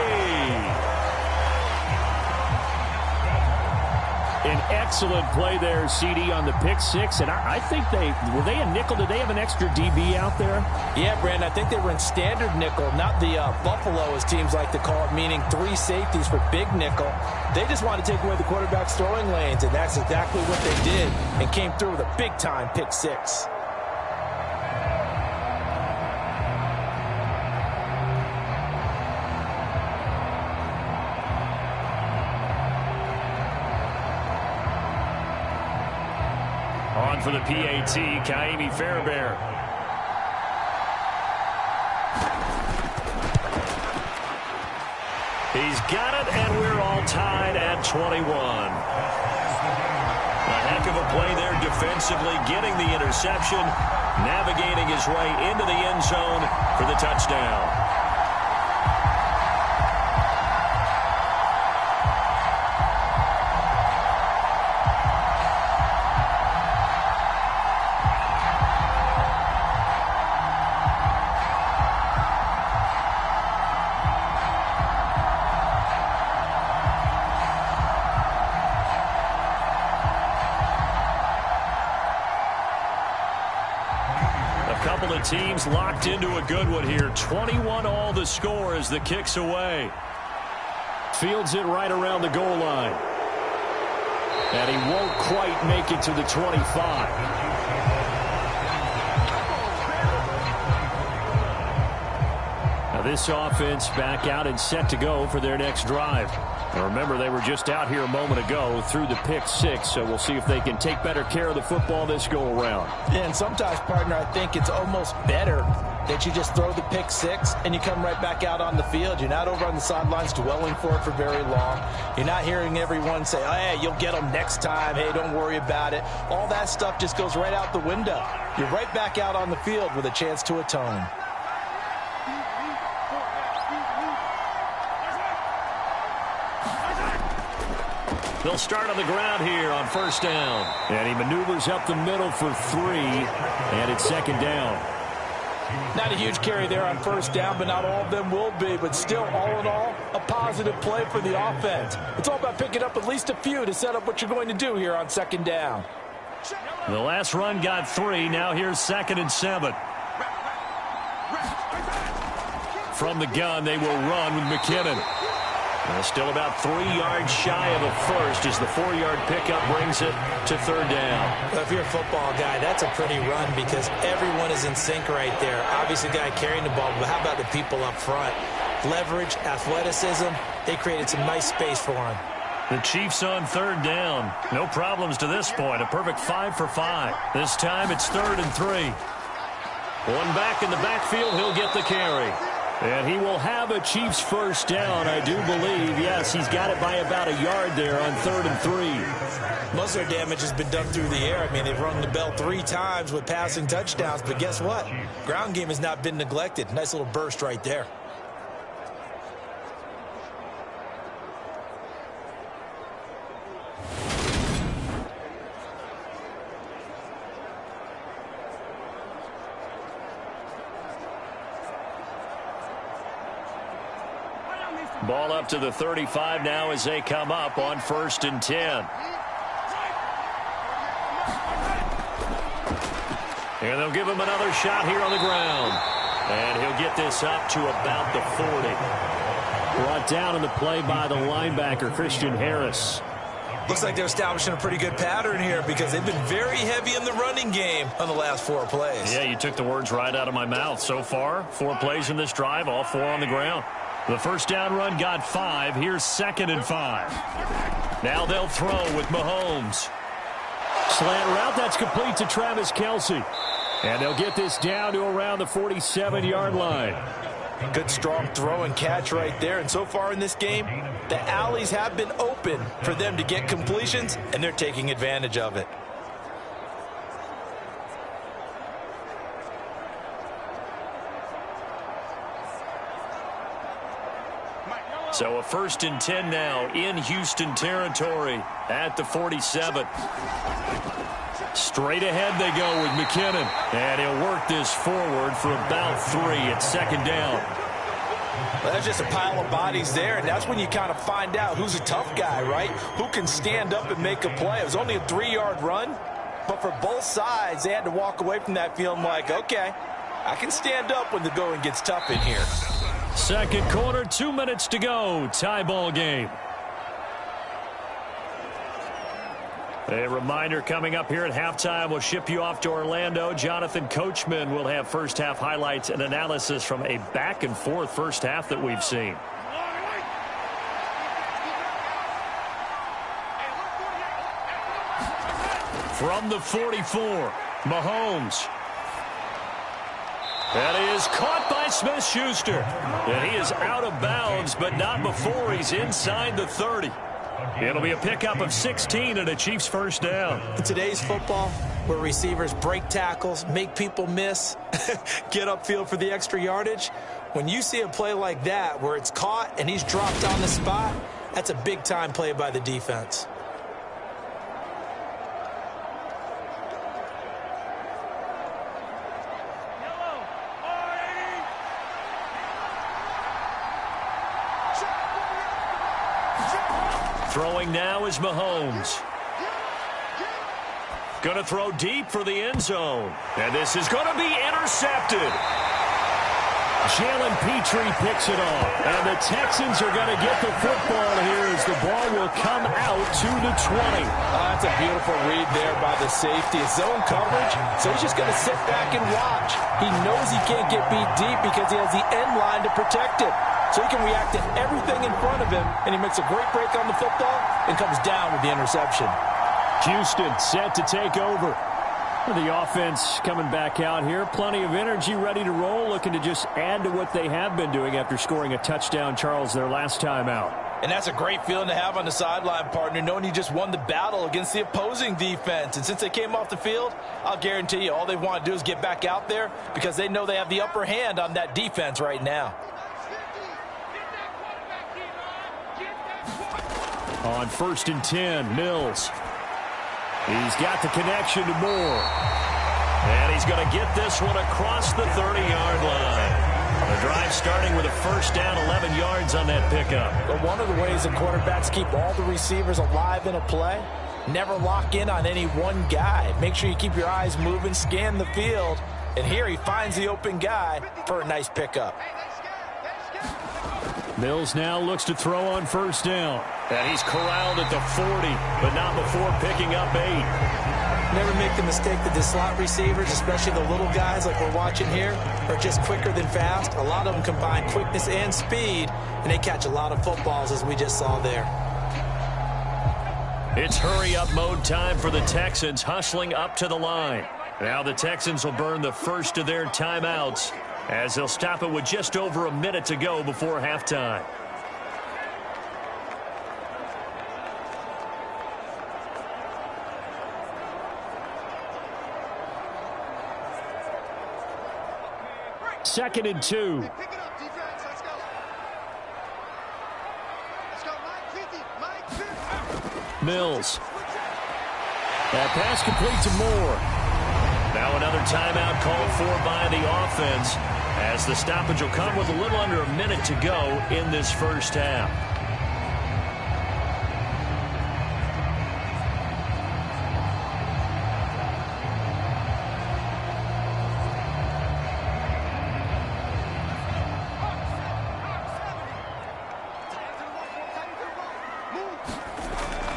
An excellent play there, CD, on the pick 6. And I think were they a nickel? Did they have an extra DB out there? Yeah, Brandon, I think they were in standard nickel, not the Buffalo, as teams like to call it, meaning 3 safeties for big nickel. They just want to take away the quarterback's throwing lanes, and that's exactly what they did, and came through with a big-time pick 6. On for the PAT, Kaimi Fairbairn. He's got it, and we're all tied at 21. A heck of a play there defensively, getting the interception, navigating his way into the end zone for the touchdown. Teams locked into a good one here. 21 all the score as the kick's away. Fields it right around the goal line. And he won't quite make it to the 25. Now this offense back out and set to go for their next drive. Now remember, they were just out here a moment ago through the pick 6, so we'll see if they can take better care of the football this go-around. Yeah, and sometimes, partner, I think it's almost better that you just throw the pick 6 and you come right back out on the field. You're not over on the sidelines dwelling for it for very long. You're not hearing everyone say, oh, hey, you'll get them next time. Hey, don't worry about it. All that stuff just goes right out the window. You're right back out on the field with a chance to atone. They'll start on the ground here on 1st down. And he maneuvers up the middle for 3, and it's 2nd down. Not a huge carry there on 1st down, but not all of them will be. But still, all in all, a positive play for the offense. It's all about picking up at least a few to set up what you're going to do here on 2nd down. The last run got 3. Now here's 2nd and 7. From the gun, they will run with McKinnon. Still about 3 yards shy of a first as the 4-yard pickup brings it to 3rd down. Well, if you're a football guy, that's a pretty run because everyone is in sync right there. Obviously, the guy carrying the ball, but how about the people up front? Leverage, athleticism, they created some nice space for him. The Chiefs on 3rd down. No problems to this point. A perfect 5 for 5. This time it's 3rd and 3. One back in the backfield, he'll get the carry. And he will have a Chiefs 1st down, I do believe. Yes, he's got it by about a yard there on 3rd and 3. Most of their damage has been done through the air. I mean, they've rung the bell 3 times with passing touchdowns. But guess what? Ground game has not been neglected. Nice little burst right there. Ball up to the 35 now as they come up on 1st and 10. And they'll give him another shot here on the ground. And he'll get this up to about the 40. Brought down in the play by the linebacker, Christian Harris. Looks like they're establishing a pretty good pattern here because they've been very heavy in the running game on the last 4 plays. Yeah, you took the words right out of my mouth. So far, 4 plays in this drive, all 4 on the ground. The first down run got 5. Here's 2nd and 5. Now they'll throw with Mahomes. Slant route, that's complete to Travis Kelce. And they'll get this down to around the 47-yard line. Good strong throw and catch right there. And so far in this game, the alleys have been open for them to get completions, and they're taking advantage of it. So a 1st and 10 now in Houston territory at the 47. Straight ahead they go with McKinnon. And he'll work this forward for about 3 at 2nd down. Well, that's just a pile of bodies there, and that's when you kind of find out who's a tough guy, right? Who can stand up and make a play. It was only a 3-yard run, but for both sides, they had to walk away from that feeling like, okay, I can stand up when the going gets tough in here. 2nd quarter, 2 minutes to go. Tie ball game. A reminder coming up here at halftime. We'll ship you off to Orlando. Jonathan Coachman will have first half highlights and analysis from a back-and-forth first half that we've seen. From the 44, Mahomes. That is caught by Smith-Schuster. And he is out of bounds, but not before he's inside the 30. It'll be a pickup of 16 and a Chiefs first down. In today's football, where receivers break tackles, make people miss, get upfield for the extra yardage, when you see a play like that where it's caught and he's dropped on the spot, that's a big-time play by the defense. Throwing now is Mahomes. Going to throw deep for the end zone. And this is going to be intercepted. Jalen Petrie picks it off. And the Texans are going to get the football here as the ball will come out to the 20. That's a beautiful read there by the safety. It's zone coverage, so he's just going to sit back and watch. He knows he can't get beat deep because he has the end line to protect it. So he can react to everything in front of him, and he makes a great break on the football and comes down with the interception. Houston set to take over. The offense coming back out here. Plenty of energy, ready to roll, looking to just add to what they have been doing after scoring a touchdown, Charles, their last time out. And that's a great feeling to have on the sideline, partner, knowing you just won the battle against the opposing defense. And since they came off the field, I'll guarantee you all they want to do is get back out there because they know they have the upper hand on that defense right now. On 1st and 10, Mills. He's got the connection to Moore. And he's going to get this one across the 30-yard line. The drive starting with a first down, 11 yards on that pickup. But one of the ways that quarterbacks keep all the receivers alive in a play, never lock in on any one guy. Make sure you keep your eyes moving, scan the field. And here he finds the open guy for a nice pickup. Mills now looks to throw on first down. And he's corralled at the 40, but not before picking up 8. Never make the mistake that the slot receivers, especially the little guys like we're watching here, are just quicker than fast. A lot of them combine quickness and speed, and they catch a lot of footballs, as we just saw there. It's hurry-up mode time for the Texans, hustling up to the line. Now the Texans will burn the first of their timeouts, as they'll stop it with just over a minute to go before halftime. Second and 2. Pick it up, defense. Let's go. Let's go, Mike 50. Mike 50. Mills. That pass complete to Moore. Now another timeout called for by the offense, as the stoppage will come with a little under a minute to go in this first half.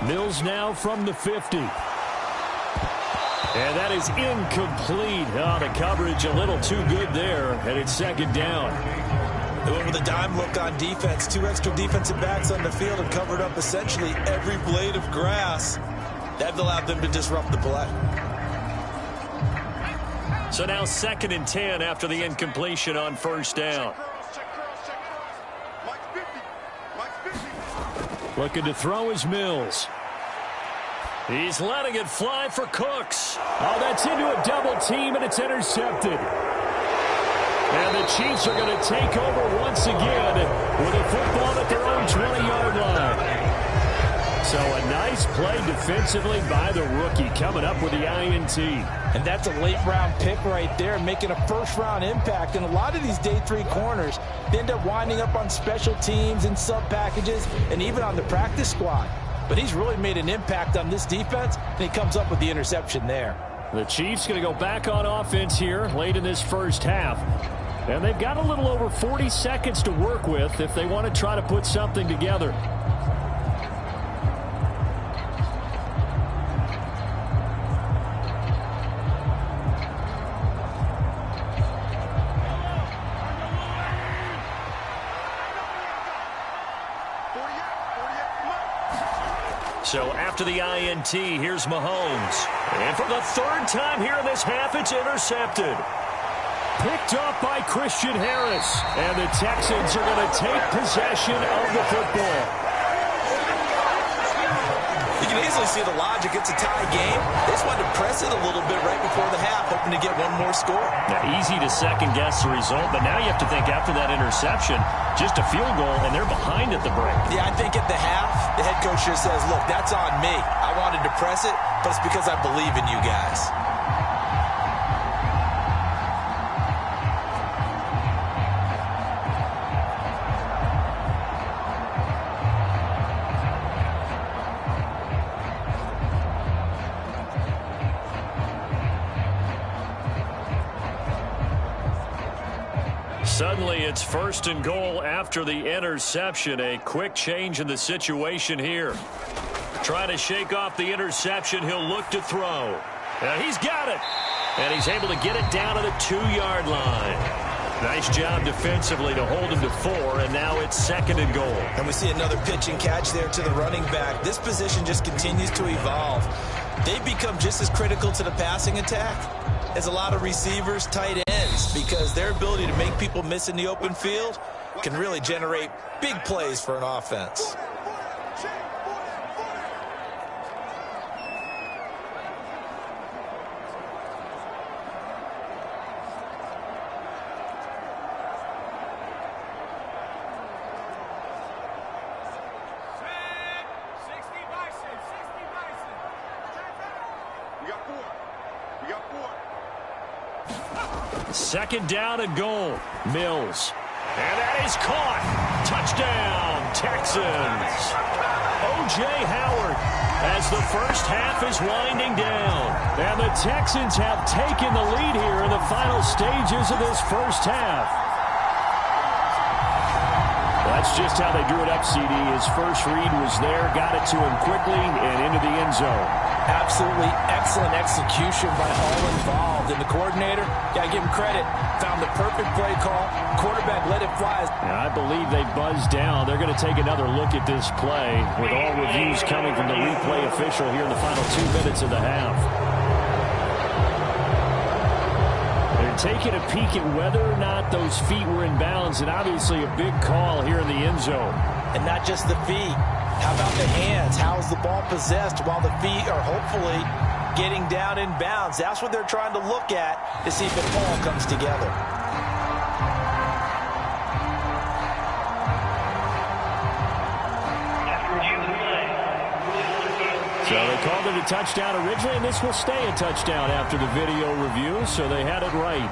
Mills now from the 50. And that is incomplete. Oh, the coverage a little too good there, and it's second down. They went with a dime look on defense. 2 extra defensive backs on the field and covered up essentially every blade of grass. That allowed them to disrupt the play. So now 2nd and 10 after the incompletion on first down. Looking to throw is Mills. He's letting it fly for Cooks. Oh, that's into a double team, and it's intercepted. And the Chiefs are going to take over once again with a football at their own 20-yard line. So a nice play defensively by the rookie coming up with the INT. And that's a late-round pick right there, making a first-round impact. And a lot of these day 3 corners, they end up winding up on special teams and sub-packages and even on the practice squad. But he's really made an impact on this defense, and he comes up with the interception there. The Chiefs going to go back on offense here late in this first half. And they've got a little over 40 seconds to work with if they want to try to put something together. So after the INT, here's Mahomes. And for the 3rd time here in this half, it's intercepted. Picked up by Christian Harris. And the Texans are going to take possession of the football. You can easily see the logic. It's a tie game. They just wanted to press it a little bit right before the half, hoping to get one more score. Now, easy to second-guess the result, but now you have to think after that interception, just a field goal, and they're behind at the break. Yeah, I think at the half, the head coach just says, look, that's on me. I wanted to press it, but it's because I believe in you guys. Suddenly, it's 1st and goal after the interception. A quick change in the situation here. Trying to shake off the interception. He'll look to throw. And he's got it. And he's able to get it down to the 2-yard line. Nice job defensively to hold him to 4, and now it's 2nd and goal. And we see another pitch and catch there to the running back. This position just continues to evolve. They become just as critical to the passing attack as a lot of receivers, tight ends, because their ability to make people miss in the open field can really generate big plays for an offense. Second down and goal. Mills. And that is caught. Touchdown, Texans. O.J. Howard as the first half is winding down. And the Texans have taken the lead here in the final stages of this first half. That's just how they drew it up, CD. His first read was there, got it to him quickly, and into the end zone. Absolutely excellent execution by all involved. And the coordinator, got to give him credit, found the perfect play call. Quarterback let it fly. And I believe they buzzed down. They're going to take another look at this play with all reviews coming from the replay official here in the final 2 minutes of the half. They're taking a peek at whether or not those feet were in bounds, and obviously a big call here in the end zone. And not just the feet. How about the hands? How is the ball possessed while the feet are hopefully getting down in bounds? That's what they're trying to look at to see if it all comes together. So they called it a touchdown originally, and this will stay a touchdown after the video review, so they had it right.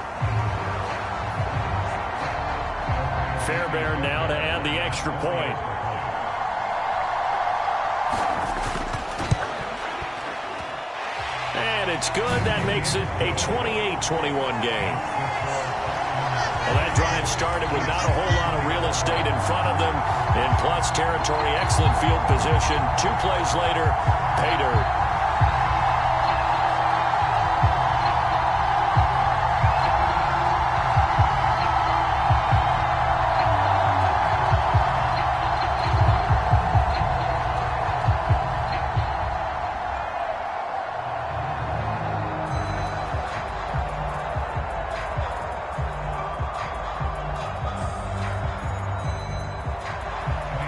Fairbairn now to add the extra point. And it's good. That makes it a 28-21 game. Well, that drive started with not a whole lot of real estate in front of them. In plus territory, excellent field position. 2 plays later, pay dirt.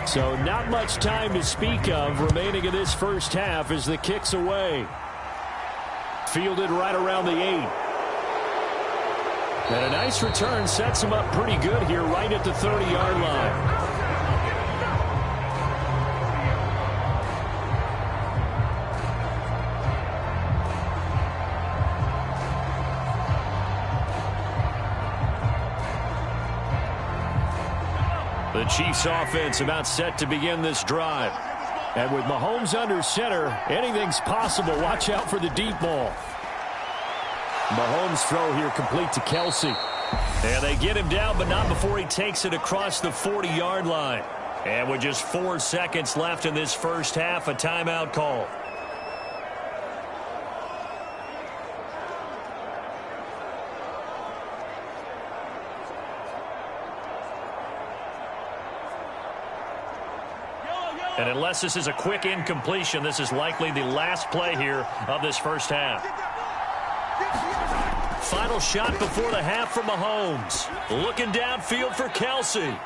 So not much time to speak of remaining in this first half as the kick's away. Fielded right around the 8. And a nice return sets him up pretty good here right at the 30-yard line. The Chiefs offense about set to begin this drive. And with Mahomes under center, anything's possible. Watch out for the deep ball. Mahomes' throw here complete to Kelsey. And they get him down, but not before he takes it across the 40-yard line. And with just 4 seconds left in this first half, a timeout call. And unless this is a quick incompletion, this is likely the last play here of this first half. Final shot before the half from Mahomes. Looking downfield for Kelsey.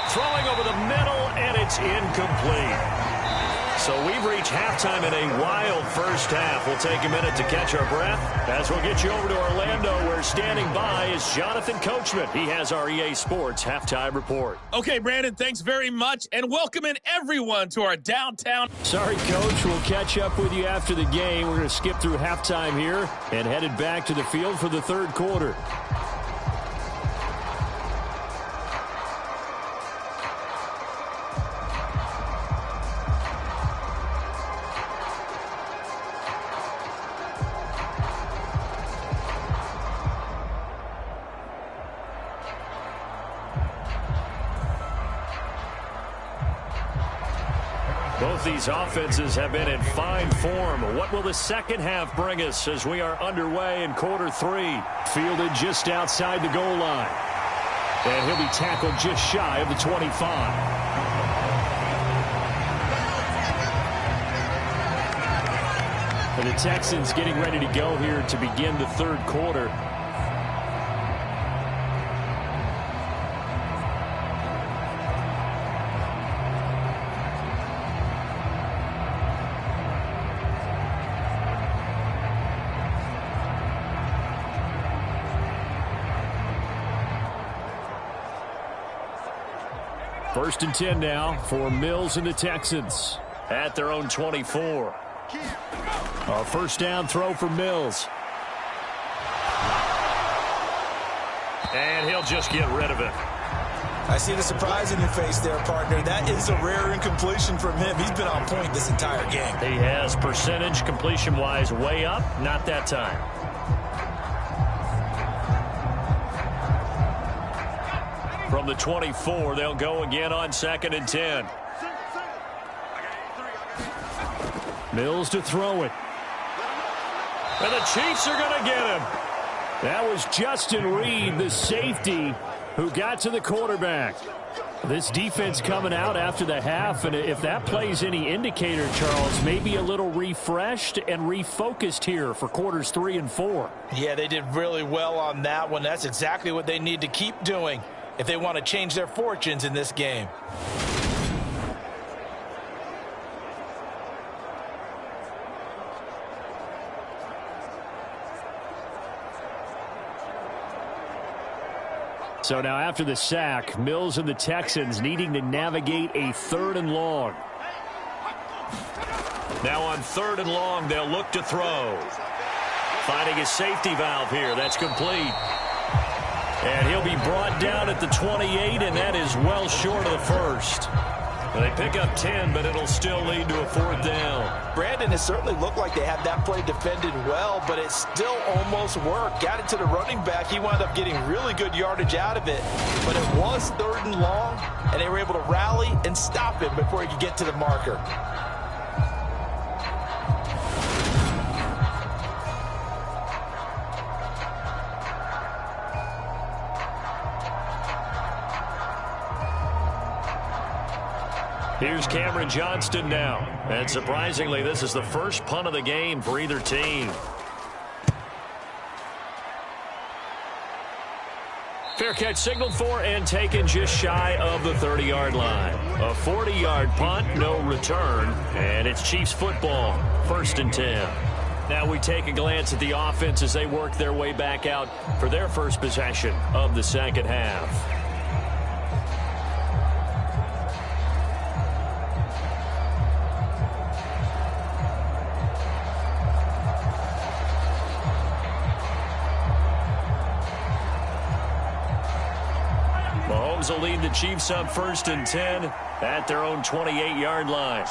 Throwing over the middle, and it's incomplete. So we've reached halftime in a wild first half. We'll take a minute to catch our breath as we'll get you over to Orlando, where standing by is Jonathan Coachman. He has our EA Sports halftime report. Okay, Brandon, thanks very much, and welcoming everyone to our downtown. Sorry, Coach. We'll catch up with you after the game. We're going to skip through halftime here and headed back to the field for the third quarter. Both these offenses have been in fine form. What will the second half bring us as we are underway in quarter 3? Fielded just outside the goal line. And he'll be tackled just shy of the 25. And the Texans getting ready to go here to begin the third quarter. First and 10 now for Mills and the Texans at their own 24. A first down throw for Mills. And he'll just get rid of it. I see the surprise in your face there, partner. That is a rare incompletion from him. He's been on point this entire game. He has percentage completion-wise way up. Not that time. From the 24, they'll go again on 2nd and 10. Mills to throw it. And the Chiefs are going to get him. That was Justin Reed, the safety, who got to the quarterback. This defense coming out after the half, and if that plays any indicator, Charles, maybe a little refreshed and refocused here for quarters 3 and 4. Yeah, they did really well on that one. That's exactly what they need to keep doing if they want to change their fortunes in this game. So now after the sack, Mills and the Texans needing to navigate a 3rd and long. Now on 3rd and long, they'll look to throw. Finding a safety valve here. That's complete. And he'll be brought down at the 28, and that is well short of the first. They pick up 10, but it'll still lead to a 4th down. Brandon, it certainly looked like they had that play defended well, but it still almost worked. Got it to the running back. He wound up getting really good yardage out of it, but it was 3rd and long, and they were able to rally and stop him before he could get to the marker. Here's Cameron Johnston now. And surprisingly, this is the first punt of the game for either team. Fair catch signaled for and taken just shy of the 30-yard line. A 40-yard punt, no return, and it's Chiefs football, 1st and 10. Now we take a glance at the offense as they work their way back out for their first possession of the second half. Mahomes will lead the Chiefs up 1st and 10 at their own 28-yard line.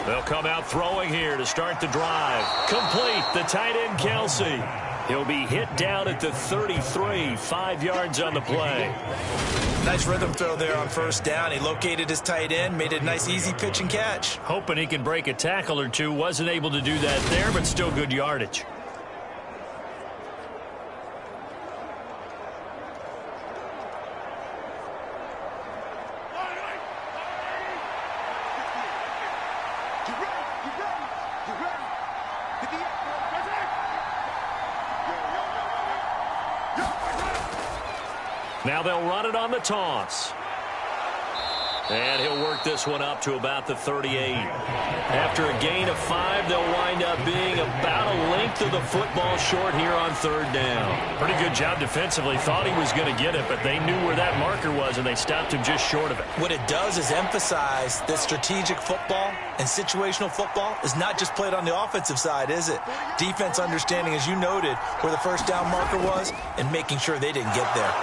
They'll come out throwing here to start the drive. Complete, the tight end Kelsey. He'll be hit down at the 33, 5 yards on the play. Nice rhythm throw there on 1st down. He located his tight end, made a nice easy pitch and catch. Hoping he can break a tackle or two. Wasn't able to do that there, but still good yardage. Now they'll run it on the toss. And he'll work this one up to about the 38. After a gain of 5, they'll wind up being about a length of the football short here on 3rd down. Pretty good job defensively. Thought he was going to get it, but they knew where that marker was, and they stopped him just short of it. What it does is emphasize that strategic football and situational football is not just played on the offensive side, is it? Defense understanding, as you noted, where the 1st down marker was and making sure they didn't get there.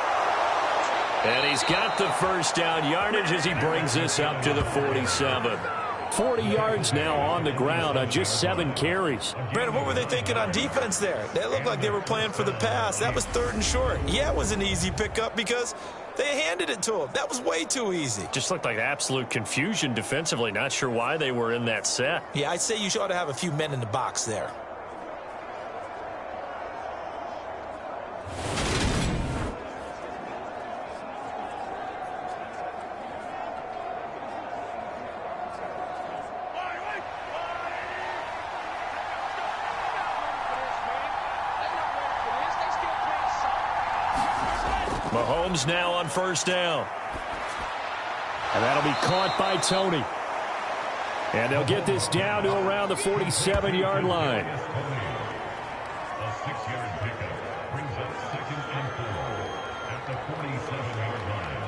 And he's got the 1st down yardage as he brings this up to the 47. 40 yards now on the ground on just 7 carries. Brandon, what were they thinking on defense there? They looked like they were playing for the pass. That was 3rd and short. Yeah, it was an easy pickup because they handed it to him. That was way too easy. Just looked like absolute confusion defensively. Not sure why they were in that set. Yeah, I'd say you ought to have a few men in the box there. Mahomes now on 1st down. And that'll be caught by Tony. And they'll get this down to around the 47-yard line. A 6-yard pickup brings up 2nd and 4 at the 47-yard line.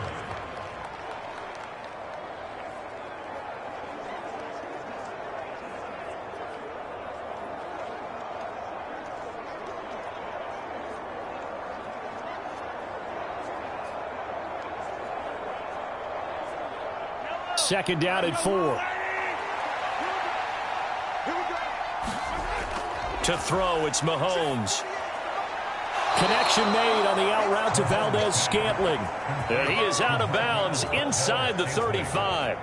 Second down and 4. To throw, it's Mahomes. Connection made on the out route to Valdez-Scantling. And he is out of bounds inside the 35.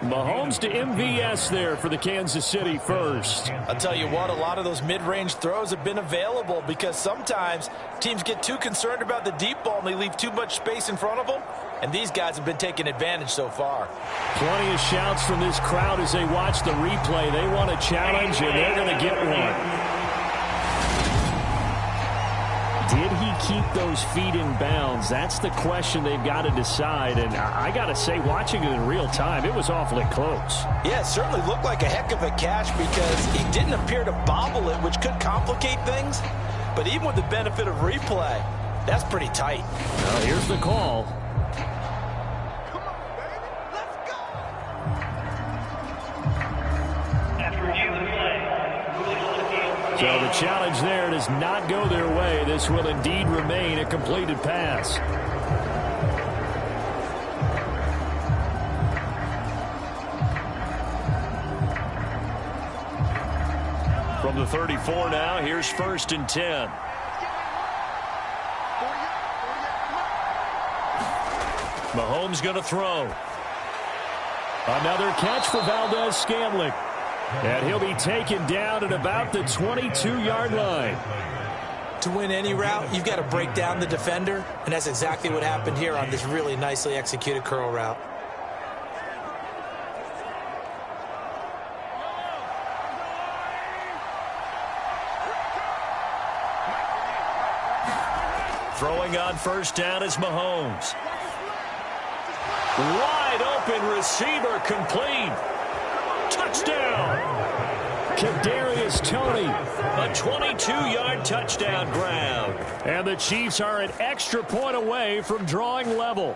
Mahomes to MVS there for the Kansas City first. I'll tell you what, a lot of those mid-range throws have been available because sometimes teams get too concerned about the deep ball and they leave too much space in front of them. And these guys have been taking advantage so far. Plenty of shouts from this crowd as they watch the replay. They want a challenge, and they're going to get one. Did he keep those feet in bounds? That's the question they've got to decide. And I got to say, watching it in real time, it was awfully close. Yeah, it certainly looked like a heck of a catch because he didn't appear to bobble it, which could complicate things. But even with the benefit of replay, that's pretty tight. Now here's the call. So the challenge there does not go their way. This will indeed remain a completed pass. From the 34 now, here's 1st and 10. Mahomes going to throw. Another catch for Valdez-Scantling. And he'll be taken down at about the 22-yard line. To win any route, you've got to break down the defender, and that's exactly what happened here on this really nicely executed curl route. Throwing on 1st down is Mahomes. Wide open receiver complete. Touchdown. Kadarius Toney, a 22-yard touchdown grab. And the Chiefs are an extra point away from drawing level.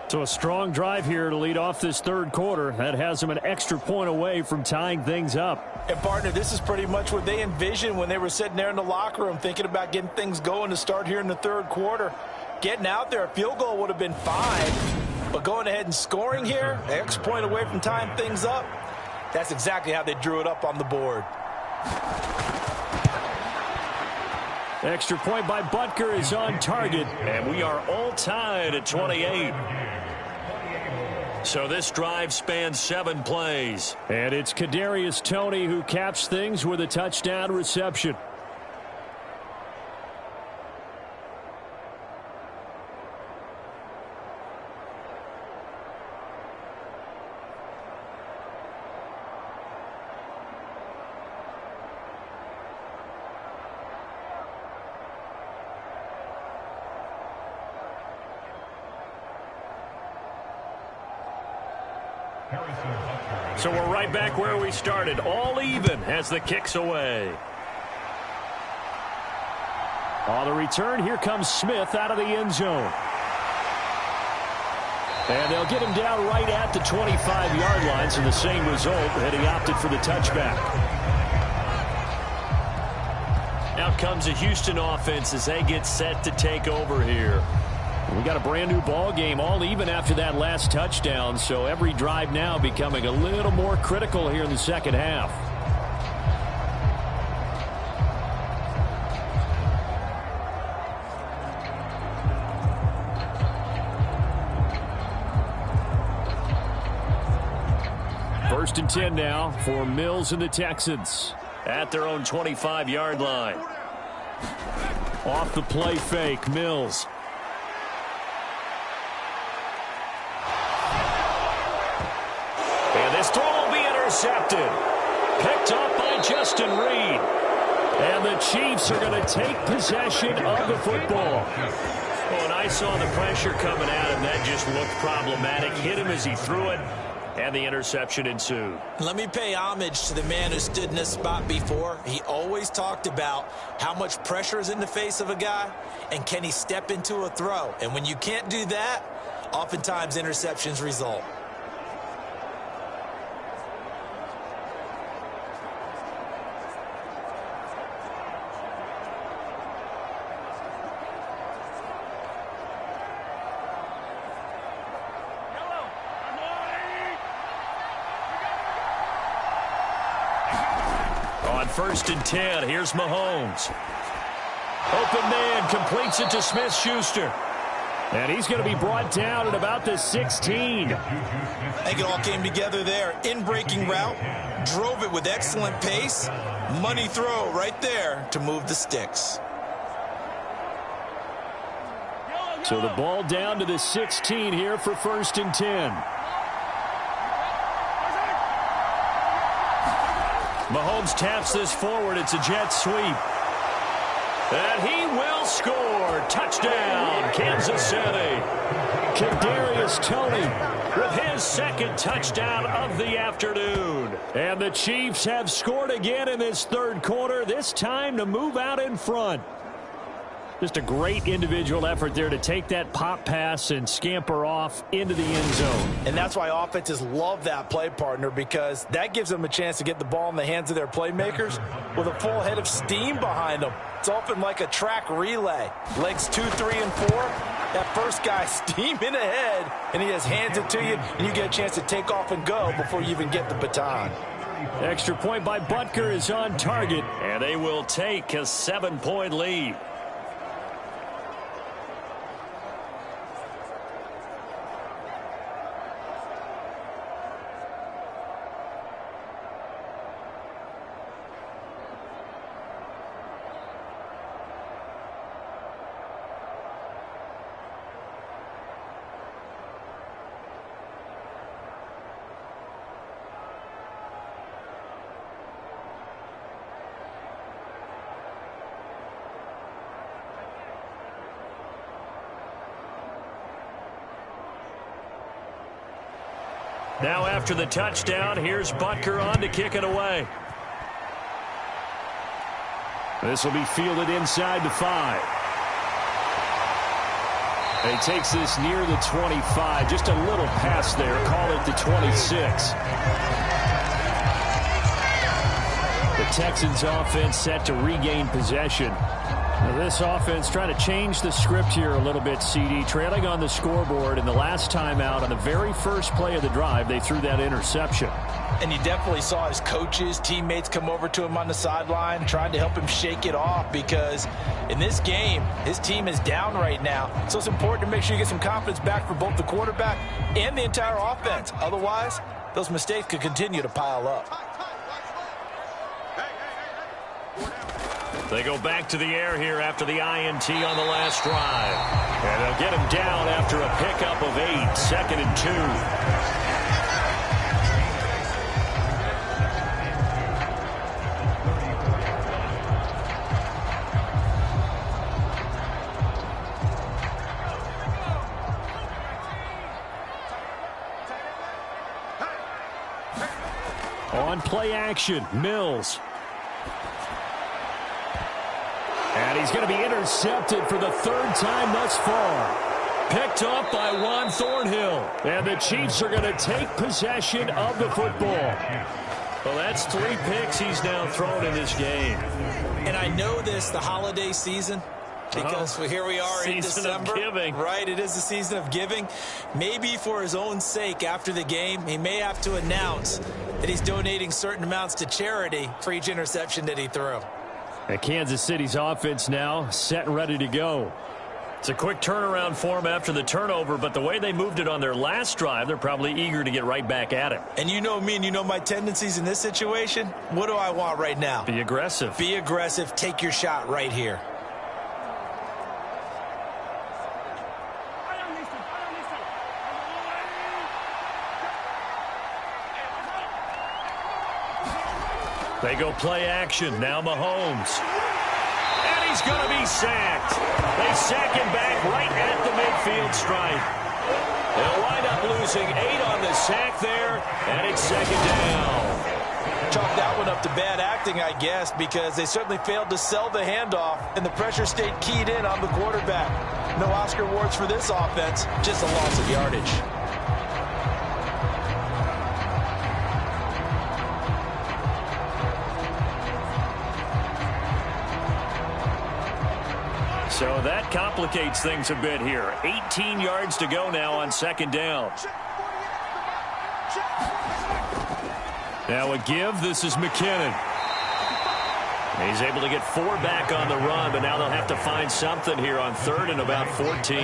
So a strong drive here to lead off this 3rd quarter. That has them an extra point away from tying things up. And, partner, this is pretty much what they envisioned when they were sitting there in the locker room thinking about getting things going to start here in the 3rd quarter. Getting out there, a field goal would have been fine. But going ahead and scoring here, an extra point away from tying things up, that's exactly how they drew it up on the board. Extra point by Butker is on target, and we are all tied at 28. So this drive spans 7 plays. And it's Kadarius Toney who caps things with a touchdown reception. So we're right back where we started, all even as the kick's away. On the return, here comes Smith out of the end zone. And they'll get him down right at the 25-yard line, so the same result, and he opted for the touchback. Out comes the Houston offense as they get set to take over here. We got a brand new ball game, all even after that last touchdown, so every drive now becoming a little more critical here in the 2nd half. First and 10 now for Mills and the Texans at their own 25-yard line. Off the play fake, Mills. And this throw will be intercepted. Picked up by Justin Reed. And the Chiefs are going to take possession of the football. Oh, and I saw the pressure coming at him. That just looked problematic. Hit him as he threw it, and the interception ensued. Let me pay homage to the man who stood in this spot before. He always talked about how much pressure is in the face of a guy, and can he step into a throw. And when you can't do that, oftentimes interceptions result. First and 10. Here's Mahomes. Open man completes it to Smith-Schuster. And he's going to be brought down at about the 16. I think it all came together there. In-breaking route. Drove it with excellent pace. Money throw right there to move the sticks. So the ball down to the 16 here for first and 10. Mahomes taps this forward. It's a jet sweep. And he will score. Touchdown, Kansas City. Kadarius Toney with his 2nd touchdown of the afternoon. And the Chiefs have scored again in this 3rd quarter, this time to move out in front. Just a great individual effort there to take that pop pass and scamper off into the end zone. And that's why offenses love that play, partner, because that gives them a chance to get the ball in the hands of their playmakers with a full head of steam behind them. It's often like a track relay. Legs 2, 3, and 4. That first guy steaming ahead, and he just hands it to you, and you get a chance to take off and go before you even get the baton. Extra point by Butker is on target, and they will take a 7-point lead. Now after the touchdown, here's Butker on to kick it away. This will be fielded inside the 5. And he takes this near the 25. Just a little pass there. Call it the 26. The Texans offense set to regain possession. Now this offense trying to change the script here a little bit, CD. Trailing on the scoreboard, and the last time out on the very first play of the drive, they threw that interception. And you definitely saw his coaches, teammates come over to him on the sideline, trying to help him shake it off, because in this game, his team is down right now. So it's important to make sure you get some confidence back for both the quarterback and the entire offense. Otherwise, those mistakes could continue to pile up. They go back to the air here after the INT on the last drive. And they'll get him down after a pickup of 8, 2nd and 2. On play action, Mills. And he's going to be intercepted for the 3rd time thus far. Picked up by Juan Thornhill. And the Chiefs are going to take possession of the football. Well, that's 3 picks he's now thrown in this game. And I know this, the holiday season, because here we are in December. Season of giving. Right, it is the season of giving. Maybe for his own sake after the game, he may have to announce that he's donating certain amounts to charity for each interception that he threw. And Kansas City's offense now set and ready to go. It's a quick turnaround for them after the turnover, but the way they moved it on their last drive, they're probably eager to get right back at it. And you know me and you know my tendencies in this situation. What do I want right now? Be aggressive. Be aggressive. Take your shot right here. They go play action. Now Mahomes. And he's going to be sacked. They sack him back right at the midfield stripe. They'll wind up losing 8 on the sack there, and it's 2nd down. Chalk that one up to bad acting, I guess, because they certainly failed to sell the handoff, and the pressure stayed keyed in on the quarterback. No Oscar awards for this offense, just a loss of yardage. So that complicates things a bit here. 18 yards to go now on 2nd down. Now a give. This is McKinnon. He's able to get 4 back on the run, but now they'll have to find something here on 3rd and about 14.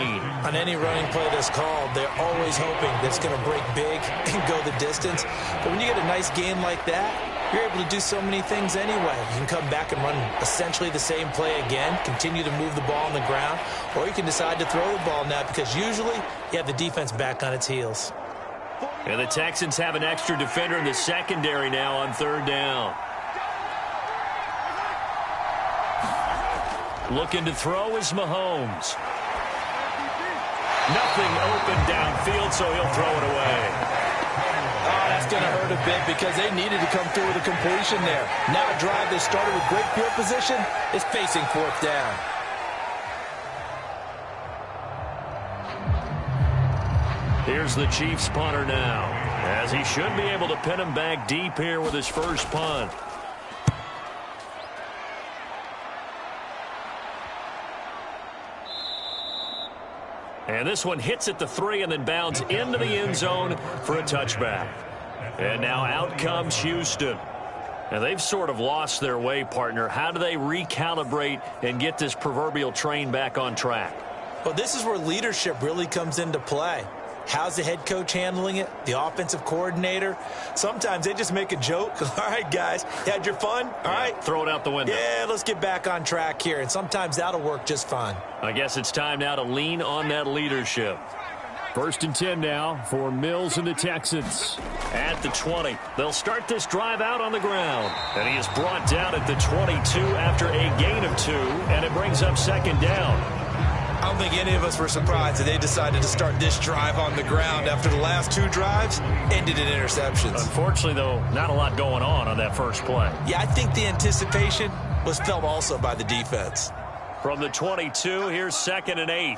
On any running play that's called, they're always hoping that it's going to break big and go the distance. But when you get a nice game like that, you're able to do so many things anyway. You can come back and run essentially the same play again, continue to move the ball on the ground, or you can decide to throw the ball now because usually you have the defense back on its heels. And the Texans have an extra defender in the secondary now on 3rd down. Looking to throw is Mahomes. Nothing open downfield, so he'll throw it away. Oh, that's going to hurt a bit because they needed to come through with a completion there. Now a drive that started with great field position is facing 4th down. Here's the Chiefs punter now, as he should be able to pin him back deep here with his first punt. And this one hits at the 3 and then bounds into the end zone for a touchback. And now out comes Houston. And they've sort of lost their way, partner. How do they recalibrate and get this proverbial train back on track? Well, this is where leadership really comes into play. How's the head coach handling it? The offensive coordinator? Sometimes they just make a joke. All right, guys, you had your fun? All right. Throw it out the window. Yeah, let's get back on track here. And sometimes that'll work just fine. I guess it's time now to lean on that leadership. 1st and 10 now for Mills and the Texans. At the 20, they'll start this drive out on the ground. And he is brought down at the 22 after a gain of 2, and it brings up 2nd down. I don't think any of us were surprised that they decided to start this drive on the ground after the last 2 drives ended in interceptions. Unfortunately, though, not a lot going on that first play. Yeah, I think the anticipation was felt also by the defense. From the 22, here's 2nd and 8.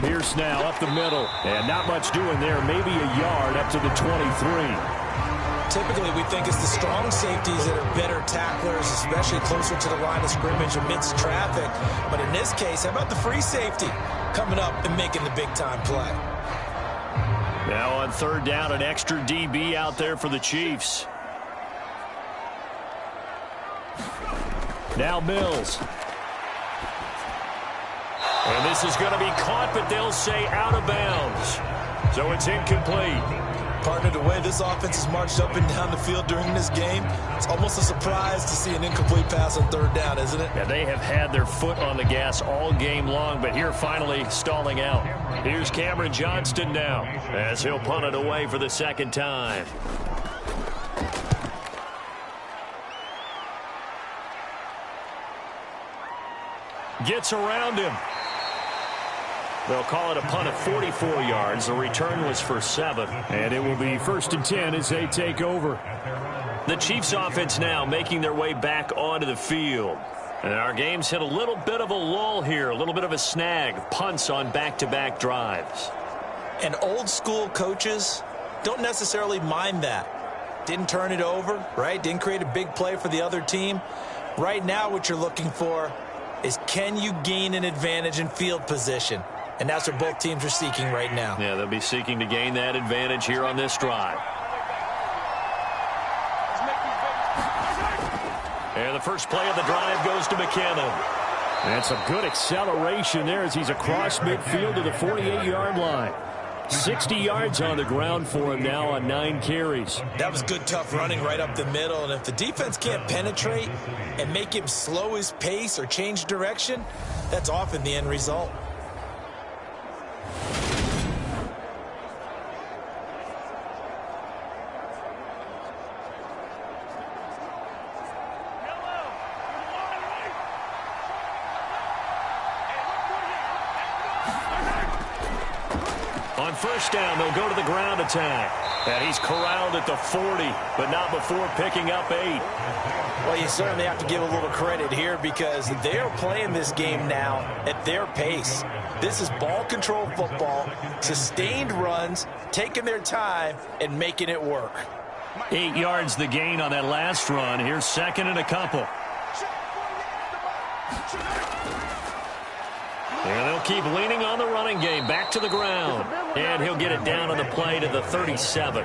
Pierce now up the middle, and not much doing there. Maybe a yard up to the 23. Typically, we think it's the strong safeties that are better tacklers, especially closer to the line of scrimmage amidst traffic. But in this case, how about the free safety coming up and making the big-time play? Now on 3rd down, an extra DB out there for the Chiefs. Now Mills. And this is going to be caught, but they'll say out of bounds. So it's incomplete. Partner, the way this offense has marched up and down the field during this game, it's almost a surprise to see an incomplete pass on 3rd down, isn't it? Yeah, they have had their foot on the gas all game long, but here finally stalling out. Here's Cameron Johnston now as he'll punt it away for the 2nd time. Gets around him. They'll call it a punt of 44 yards. The return was for 7. And it will be 1st and 10 as they take over. The Chiefs offense now making their way back onto the field. And our game's hit a little bit of a lull here, a little bit of a snag. Punts on back-to-back drives. And old school coaches don't necessarily mind that. Didn't turn it over, right? Didn't create a big play for the other team. Right now what you're looking for is, can you gain an advantage in field position? And that's what both teams are seeking right now. Yeah, they'll be seeking to gain that advantage here on this drive. And the first play of the drive goes to McKinnon. And some good acceleration there as he's across midfield to the 48-yard line. 60 yards on the ground for him now on 9 carries. That was good, tough running right up the middle. And if the defense can't penetrate and make him slow his pace or change direction, that's often the end result. On 1st down, they'll go to the ground attack. And he's corralled at the 40, but not before picking up 8. Well, you certainly have to give a little credit here because they're playing this game now at their pace. This is ball control football, sustained runs, taking their time and making it work. 8 yards the gain on that last run. Here's 2nd and a couple. And they'll keep leaning on the running game. Back to the ground. And he'll get it down on the play to the 37.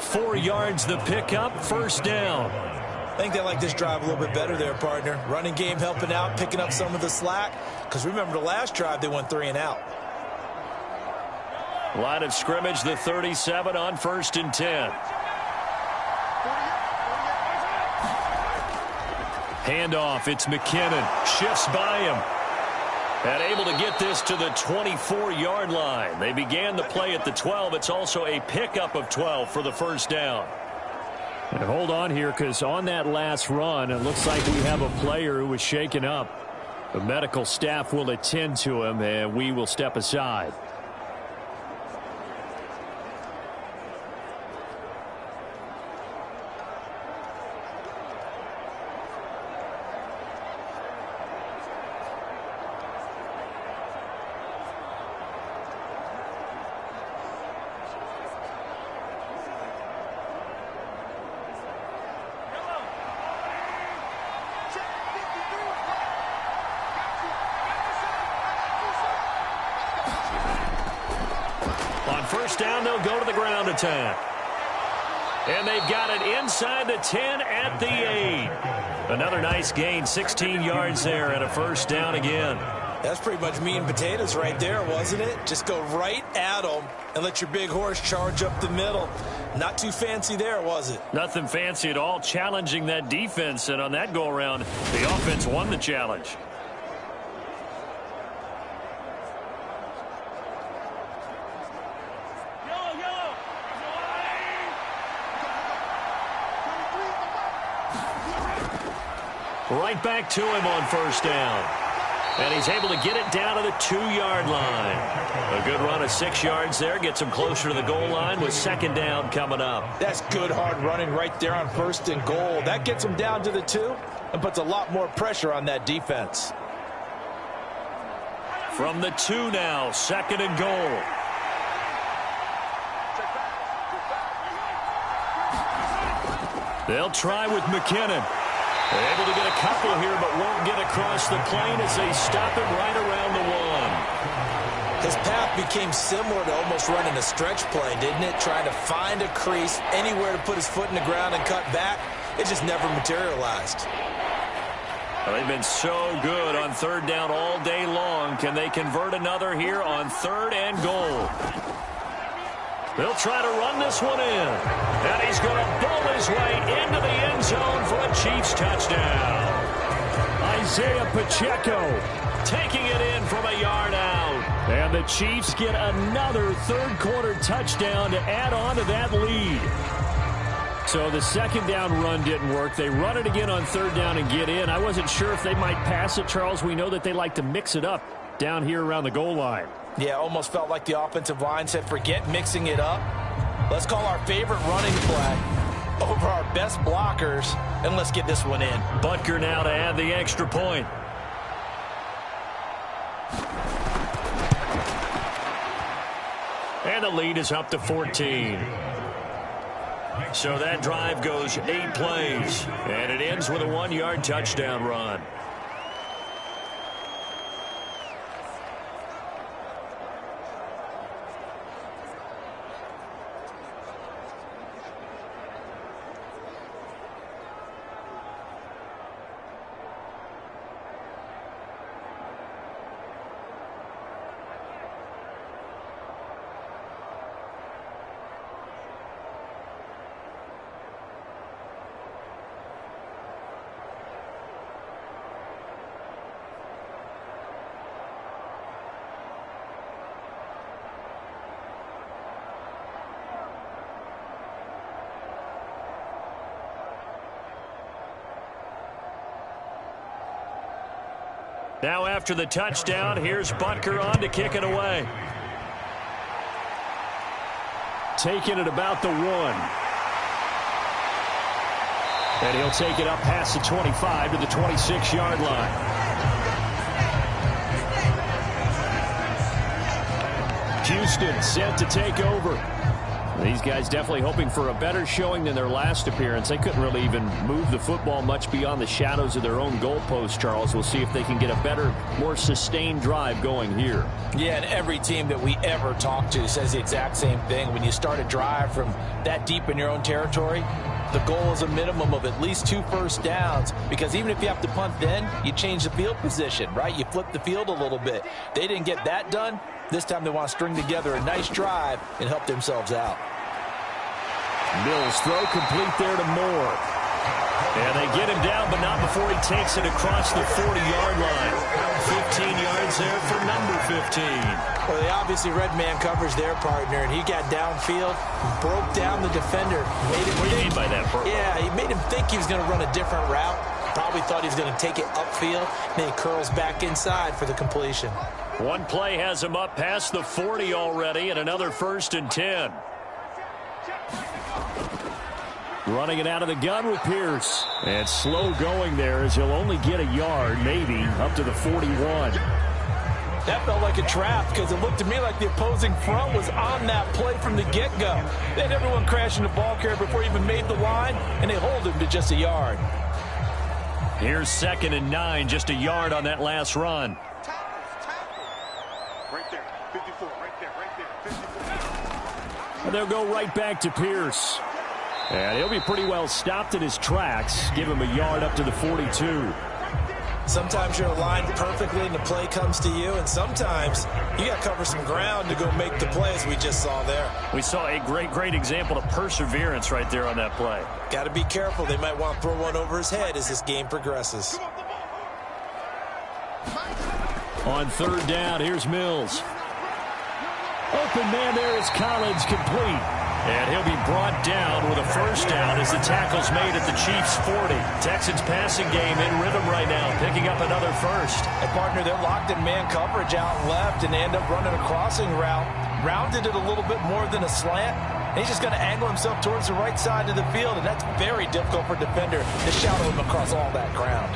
4 yards the pickup. 1st down. I think they like this drive a little bit better there, partner. Running game helping out, picking up some of the slack. Because remember, the last drive, they went 3 and out. Line of scrimmage, the 37 on 1st and 10. Handoff, it's McKinnon. Shifts by him. And able to get this to the 24-yard line. They began the play at the 12. It's also a pickup of 12 for the 1st down. And hold on here, because on that last run, it looks like we have a player who was shaken up. The medical staff will attend to him, and we will step aside. On first down, they'll go to the ground attack. And they've got it inside the 10 at the 8. Another nice gain, 16 yards there, and a first down again. That's pretty much meat and potatoes right there, wasn't it? Just go right at them and let your big horse charge up the middle. Not too fancy there, was it? Nothing fancy at all, challenging that defense. And on that go-around, the offense won the challenge. Right back to him on first down. And he's able to get it down to the 2-yard line. A good run of 6 yards there. Gets him closer to the goal line with second down coming up. That's good hard running right there on first and goal. That gets him down to the 2 and puts a lot more pressure on that defense. From the 2 now, second and goal. They'll try with McKinnon. They're able to get a couple here, but won't get across the plane as they stop him right around the 1. His path became similar to almost running a stretch play, didn't it? Trying to find a crease, anywhere to put his foot in the ground and cut back. It just never materialized. Well, they've been so good on third down all day long. Can they convert another here on third and goal? They'll try to run this one in. And he's going to bowl his way into the end zone for a Chiefs touchdown. Isaiah Pacheco taking it in from a yard out. And the Chiefs get another third-quarter touchdown to add on to that lead. So the second down run didn't work. They run it again on third down and get in. I wasn't sure if they might pass it, Charles. We know that they like to mix it up down here around the goal line. Yeah, almost felt like the offensive line said, forget mixing it up. Let's call our favorite running play over our best blockers, and let's get this one in. Butker now to add the extra point. And the lead is up to 14. So that drive goes 8 plays, and it ends with a 1-yard touchdown run. Now after the touchdown, here's Butker on to kick it away. Taking it about the 1. And he'll take it up past the 25 to the 26-yard line. Houston set to take over. These guys definitely hoping for a better showing than their last appearance. They couldn't really even move the football much beyond the shadows of their own goalpost, Charles. We'll see if they can get a better, more sustained drive going here. Yeah, and every team that we ever talk to says the exact same thing. When you start a drive from that deep in your own territory, the goal is a minimum of at least 2 first downs, because even if you have to punt then, you change the field position, right? You flip the field a little bit. They didn't get that done. This time they want to string together a nice drive and help themselves out. Mills throw complete there to Moore. And they get him down, but not before he takes it across the 40-yard line. 15 yards there for number 15. Well, they obviously read man coverage their partner, and he got downfield, broke down the defender. Made him what do you mean by that, Burt? Yeah, he made him think he was going to run a different route. Probably thought he was going to take it upfield. Then he curls back inside for the completion. One play has him up past the 40 already, and another 1st and 10. Running it out of the gun with Pierce. And slow going there as he'll only get a yard, maybe, up to the 41. That felt like a trap because it looked to me like the opposing front was on that play from the get-go. They had everyone crashing the ball carrier before he even made the line, and they hold him to just a yard. Here's 2nd and 9, just a yard on that last run. Right there, 54, right there, 54. And they'll go right back to Pierce. And he'll be pretty well stopped in his tracks. Give him a yard up to the 42. Sometimes you're aligned perfectly and the play comes to you, and sometimes you got to cover some ground to go make the play, as we just saw there. We saw a great example of perseverance right there on that play. Got to be careful. They might want to throw one over his head as this game progresses. On third down, here's Mills. Open man there is Collins, complete. And he'll be brought down with a first down as the tackle's made at the Chiefs' 40. Texans passing game in rhythm right now, picking up another first. And partner, they're locked in man coverage out left, and they end up running a crossing route. Rounded it a little bit more than a slant. And he's just going to angle himself towards the right side of the field, and that's very difficult for a defender to shadow him across all that ground.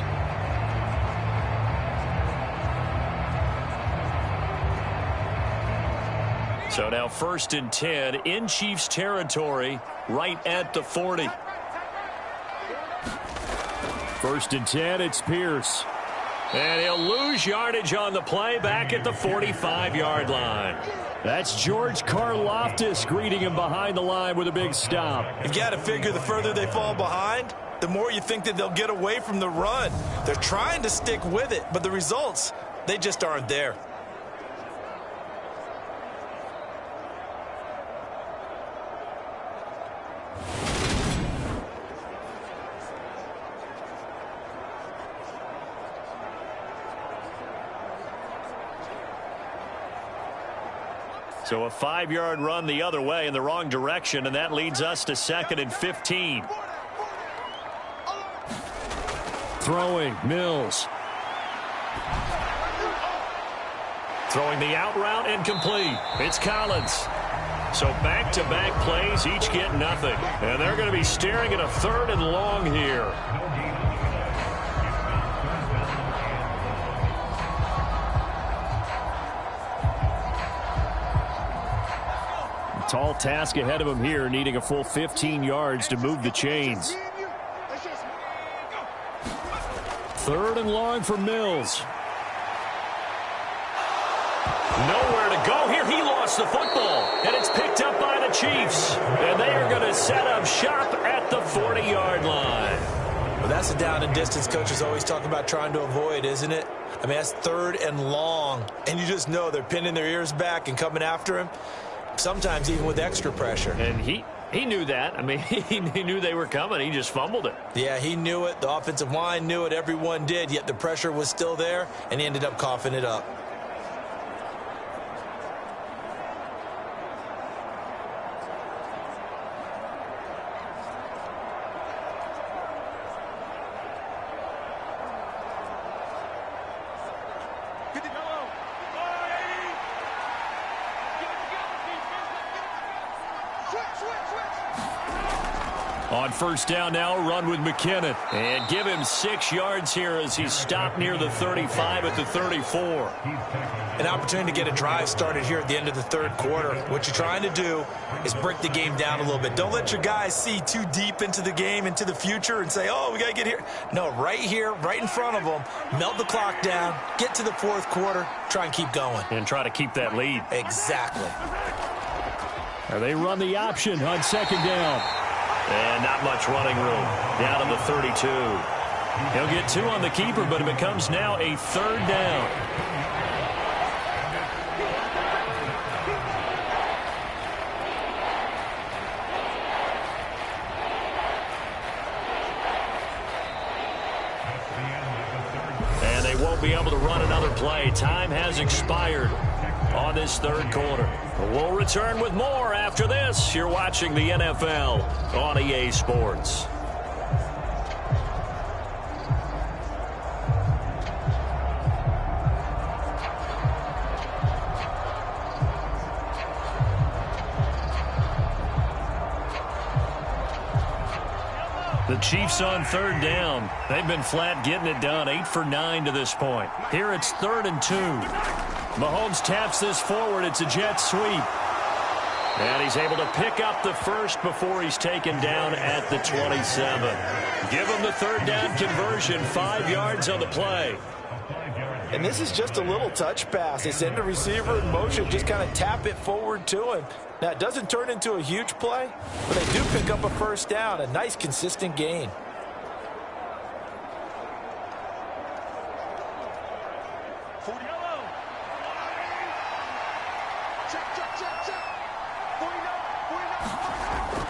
So now 1st and 10 in Chiefs territory, right at the 40. 1st and 10, it's Pierce. And he'll lose yardage on the play back at the 45-yard line. That's George Karlaftis greeting him behind the line with a big stop. You've got to figure the further they fall behind, the more you think that they'll get away from the run. They're trying to stick with it, but the results, they just aren't there. So a 5-yard run the other way in the wrong direction, and that leads us to 2nd and 15. Throwing, Mills. Throwing the out route, incomplete. It's Collins. So back-to-back plays, each get nothing. And they're going to be staring at a 3rd and long here. Tall task ahead of him here, needing a full 15 yards to move the chains. 3rd and long for Mills. Nowhere to go here. He lost the football, and it's picked up by the Chiefs. And they are going to set up shop at the 40-yard line. Well, that's a down and distance coaches always talk about trying to avoid, isn't it? I mean, that's 3rd and long, and you just know they're pinning their ears back and coming after him. Sometimes even with extra pressure. And he knew that. I mean, he knew they were coming. He just fumbled it. Yeah, he knew it. The offensive line knew it. Everyone did, yet the pressure was still there, and he ended up coughing it up. On 1st down now, run with McKinnon. And give him 6 yards here as he's stopped near the 35 at the 34. An opportunity to get a drive started here at the end of the 3rd quarter. What you're trying to do is break the game down a little bit. Don't let your guys see too deep into the game, into the future, and say, oh, we got to get here. No, right here, right in front of them, melt the clock down, get to the 4th quarter, try and keep going. And try to keep that lead. Exactly. They run the option on 2nd down. And not much running room. Down to the 32. He'll get 2 on the keeper, but it becomes now a 3rd down. And they won't be able to run another play. Time has expired on this 3rd quarter. We'll return with more after this. You're watching the NFL on EA Sports. The Chiefs on 3rd down. They've been flat getting it done. 8 for 9 to this point. Here it's 3rd and 2. Mahomes taps this forward. It's a jet sweep. And he's able to pick up the first before he's taken down at the 27. Give him the 3rd down conversion. 5 yards on the play. And this is just a little touch pass. They send the receiver in motion, just kind of tap it forward to him. Now, it doesn't turn into a huge play, but they do pick up a first down, a nice, consistent gain.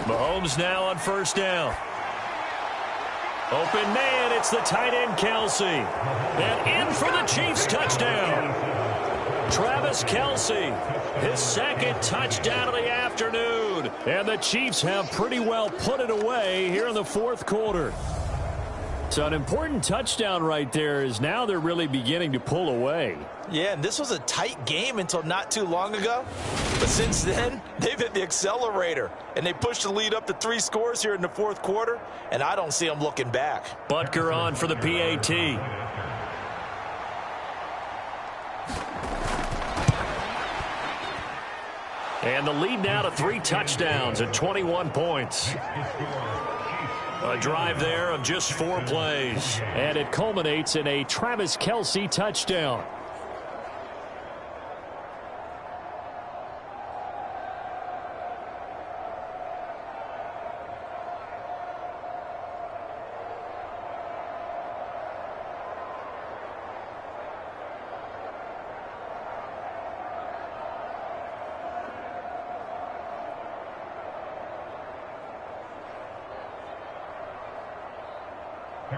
Mahomes now on first down. Open man, it's the tight end Kelsey. And in for the Chiefs touchdown. Travis Kelsey, his second touchdown of the afternoon. And the Chiefs have pretty well put it away here in the fourth quarter. So an important touchdown right there is now they're really beginning to pull away. Yeah, and this was a tight game until not too long ago. But since then, they've hit the accelerator. And they pushed the lead up to 3 scores here in the fourth quarter. And I don't see them looking back. Butker on for the PAT. And the lead now to 3 touchdowns at 21 points. A drive there of just 4 plays. And it culminates in a Travis Kelsey touchdown.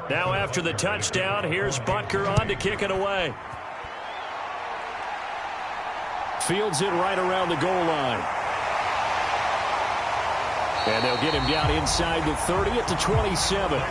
Now after the touchdown, here's Butker on to kick it away. Fields it right around the goal line. And they'll get him down inside the 30 at the 27.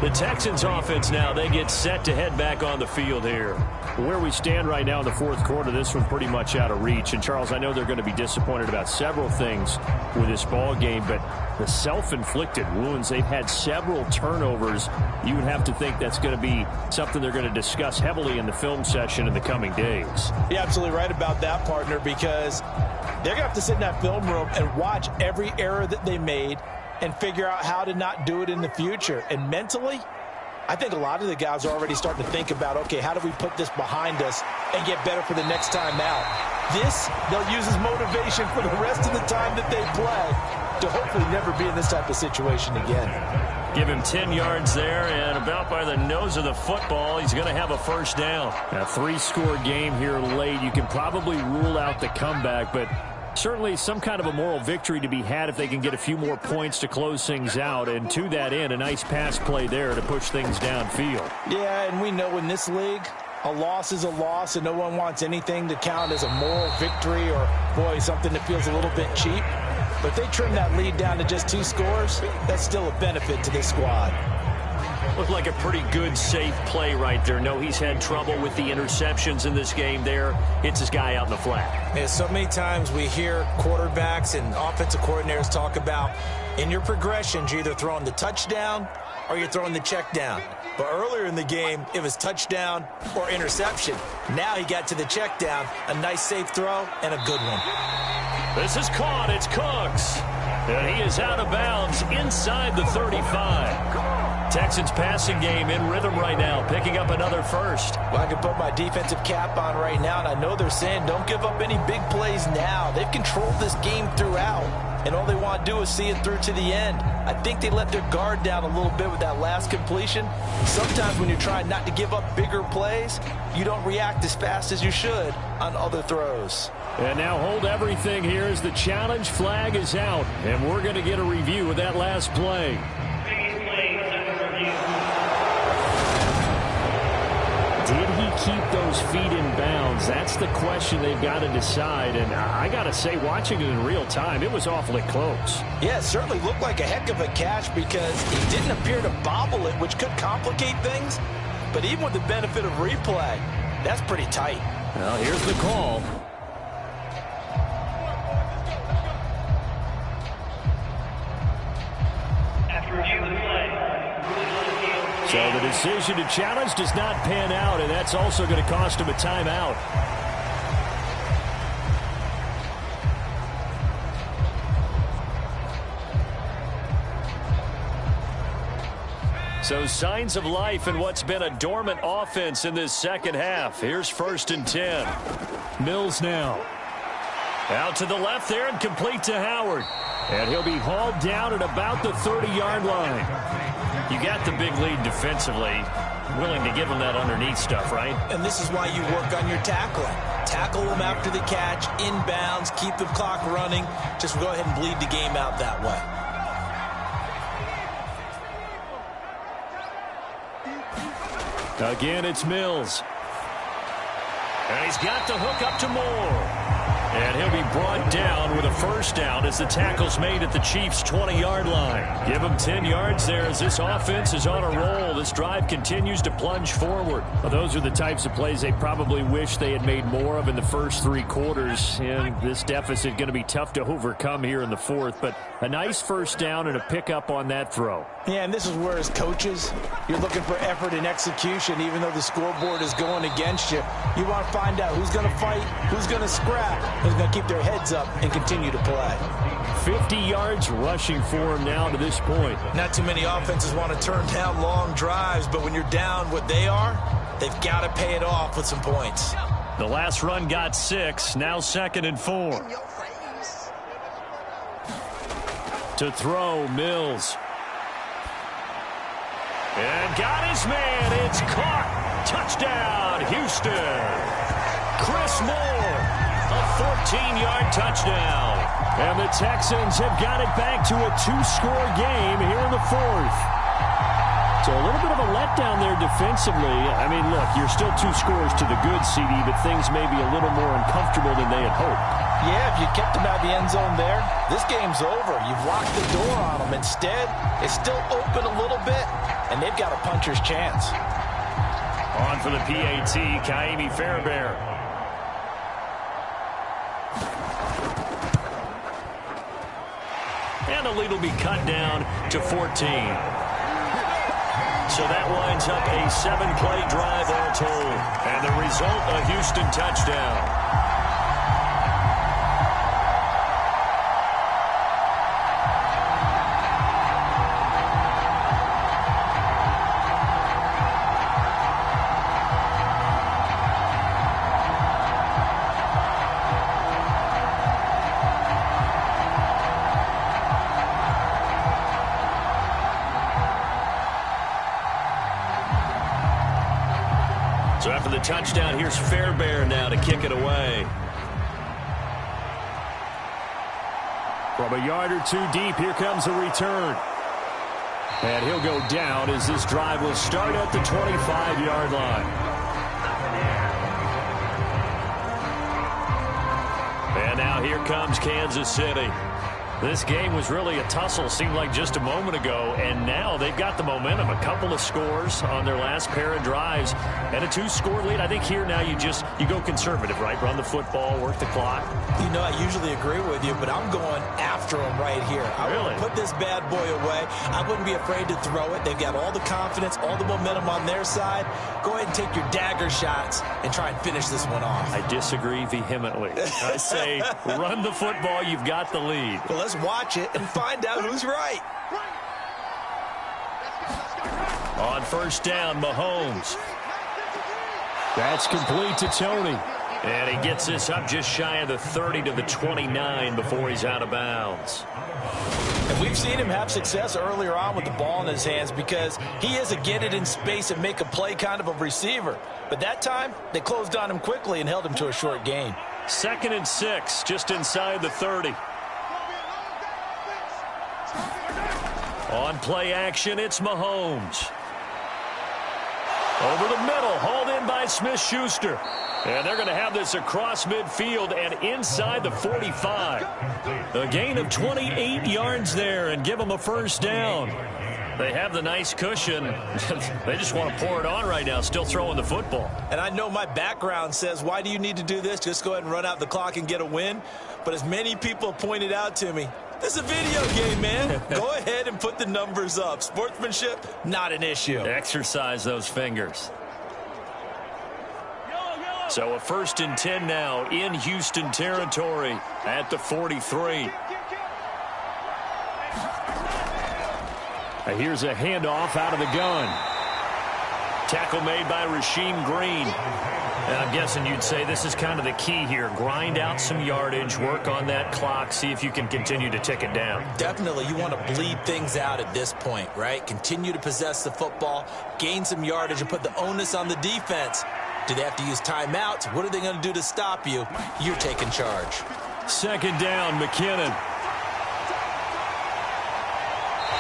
The Texans offense now, they get set to head back on the field here. Where we stand right now in the fourth quarter, this one's pretty much out of reach. And, Charles, I know they're going to be disappointed about several things with this ball game, but the self-inflicted wounds, they've had several turnovers. You would have to think that's going to be something they're going to discuss heavily in the film session in the coming days. You're absolutely right about that, partner, because they're going to have to sit in that film room and watch every error that they made and figure out how to not do it in the future. And mentally, I think a lot of the guys are already starting to think about, okay, how do we put this behind us and get better for the next time out? This, they'll use as motivation for the rest of the time that they play to hopefully never be in this type of situation again. Give him 10 yards there, and about by the nose of the football, he's going to have a first down. A 3-score game here late. You can probably rule out the comeback, but certainly some kind of a moral victory to be had if they can get a few more points to close things out. And to that end, a nice pass play there to push things downfield. Yeah, and we know in this league, a loss is a loss, and no one wants anything to count as a moral victory or, boy, something that feels a little bit cheap. But if they trim that lead down to just 2 scores, that's still a benefit to this squad. Looked like a pretty good, safe play right there. No, he's had trouble with the interceptions in this game there. Hits his guy out in the flat. Yeah, so many times we hear quarterbacks and offensive coordinators talk about in your progressions, you're either throwing the touchdown or you're throwing the check down. But earlier in the game, it was touchdown or interception. Now he got to the check down, a nice safe throw, and a good one. This is caught. It's Cooks. And he is out of bounds inside the 35. Texans passing game in rhythm right now, picking up another first. Well, I can put my defensive cap on right now, and I know they're saying don't give up any big plays now. They've controlled this game throughout, and all they want to do is see it through to the end. I think they let their guard down a little bit with that last completion. Sometimes when you're trying not to give up bigger plays, you don't react as fast as you should on other throws. And now hold everything here as the challenge flag is out, and we're going to get a review of that last play. Did he keep those feet in bounds? That's the question they've got to decide. And I got to say, watching it in real time, it was awfully close. Yeah, it certainly looked like a heck of a catch because he didn't appear to bobble it, which could complicate things. But even with the benefit of replay, that's pretty tight. Well, here's the call. So the decision to challenge does not pan out, and that's also going to cost him a timeout. So signs of life in what's been a dormant offense in this second half. Here's 1st and 10. Mills now. Out to the left there and complete to Howard. And he'll be hauled down at about the 30-yard line. You got the big lead defensively. Willing to give him that underneath stuff, right? And this is why you work on your tackling. Tackle them after the catch, inbounds, keep the clock running. Just go ahead and bleed the game out that way. Again, it's Mills. And he's got the hook up to Moore. And he'll be brought down with a first down as the tackle's made at the Chiefs' 20-yard line. Give him 10 yards there as this offense is on a roll. This drive continues to plunge forward. Well, those are the types of plays they probably wish they had made more of in the first 3 quarters. And this deficit going to be tough to overcome here in the 4th. But a nice first down and a pickup on that throw. Yeah, and this is where, as coaches, you're looking for effort and execution. Even though the scoreboard is going against you, you want to find out who's going to fight, who's going to scrap, who's going to keep their heads up and continue to play. 50 yards rushing for him now to this point. Not too many offenses want to turn down long drives, but when you're down what they are, they've got to pay it off with some points. The last run got 6, now 2nd and 4. To throw, Mills. And got his man. It's caught. Touchdown, Houston. Chris Moore, a 14-yard touchdown. And the Texans have got it back to a 2-score game here in the 4th. So a little bit of a letdown there defensively. I mean, look, you're still 2 scores to the good, CD, but things may be a little more uncomfortable than they had hoped. Yeah, if you kept them out of the end zone there, this game's over. You've locked the door on them. Instead, it's still open a little bit, and they've got a puncher's chance. On for the PAT, Kaimi Fairbairn. And the lead will be cut down to 14. So that winds up a 7-play drive all told. And the result, a Houston touchdown. So after the touchdown, here's Fairbairn now to kick it away. From a yard or 2 deep, here comes a return. And he'll go down as this drive will start at the 25-yard line. And now here comes Kansas City. This game was really a tussle, seemed like just a moment ago, and now they've got the momentum. A couple of scores on their last pair of drives, and a 2-score lead. I think here now you go conservative, right? Run the football, work the clock. You know, I usually agree with you, but I'm going after them right here. I want to put this bad boy away. I wouldn't be afraid to throw it. They've got all the confidence, all the momentum on their side. Go ahead and take your dagger shots and try and finish this one off. I disagree vehemently. I say run the football. You've got the lead. Well, let's watch it and find out who's right. On first down, Mahomes. That's complete to Tony. And he gets this up just shy of the 30 to the 29 before he's out of bounds. And we've seen him have success earlier on with the ball in his hands because he is a get it in space and make a play kind of a receiver. But that time, they closed on him quickly and held him to a short gain. 2nd and 6, just inside the 30. On play action, it's Mahomes. Over the middle, hauled in by Smith-Schuster. And they're going to have this across midfield and inside the 45. A gain of 28 yards there and give them a first down. They have the nice cushion. They just want to pour it on right now, still throwing the football. And I know my background says, why do you need to do this? Just go ahead and run out the clock and get a win. But as many people pointed out to me, this is a video game, man. Go ahead and put the numbers up. Sportsmanship, not an issue. Exercise those fingers. So a 1st and 10 now in Houston territory at the 43. Here's a handoff out of the gun. Tackle made by Rasheem Green. And I'm guessing you'd say this is kind of the key here. Grind out some yardage, work on that clock, see if you can continue to tick it down. Definitely, you want to bleed things out at this point, right? Continue to possess the football, gain some yardage, and put the onus on the defense. Do they have to use timeouts? What are they going to do to stop you? You're taking charge. Second down, McKinnon.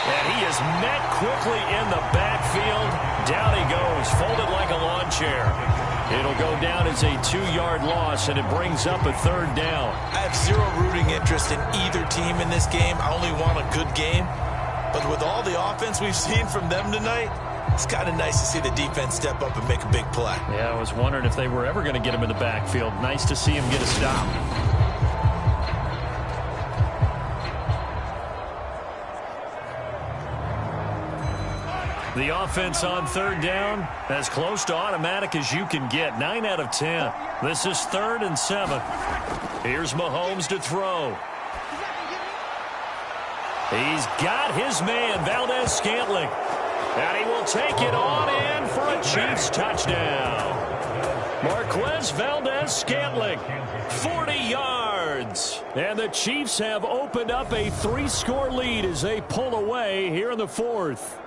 And he is met quickly in the backfield. Down he goes, folded like a lawn chair. It'll go down as a 2-yard loss, and it brings up a third down. I have zero rooting interest in either team in this game. I only want a good game. But with all the offense we've seen from them tonight, it's kind of nice to see the defense step up and make a big play. Yeah, I was wondering if they were ever going to get him in the backfield. Nice to see him get a stop. The offense on third down, as close to automatic as you can get. 9 out of 10. This is 3rd and 7. Here's Mahomes to throw. He's got his man, Valdez-Scantling. And he will take it on in for a Chiefs touchdown. Marquez Valdez-Scantling, 40 yards. And the Chiefs have opened up a 3-score lead as they pull away here in the 4th.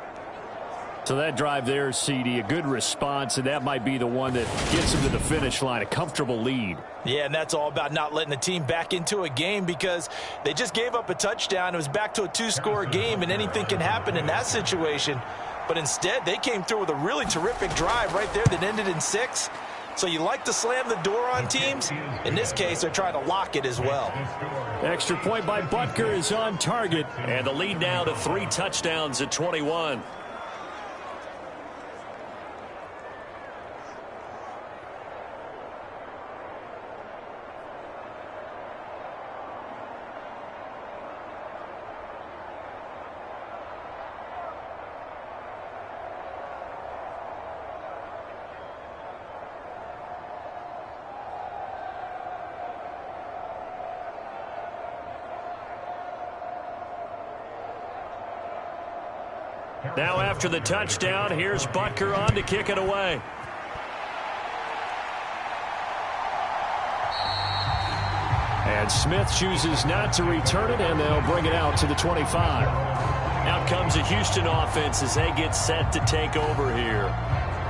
So that drive there, CD, a good response, and that might be the one that gets them to the finish line, a comfortable lead. Yeah, and that's all about not letting the team back into a game because they just gave up a touchdown. It was back to a 2-score game, and anything can happen in that situation. But instead, they came through with a really terrific drive right there that ended in 6. So you like to slam the door on teams. In this case, they're trying to lock it as well. Extra point by Butker is on target. And the lead now to 3 touchdowns at 21. Now after the touchdown, here's Butker on to kick it away. And Smith chooses not to return it, and they'll bring it out to the 25. Out comes the Houston offense as they get set to take over here.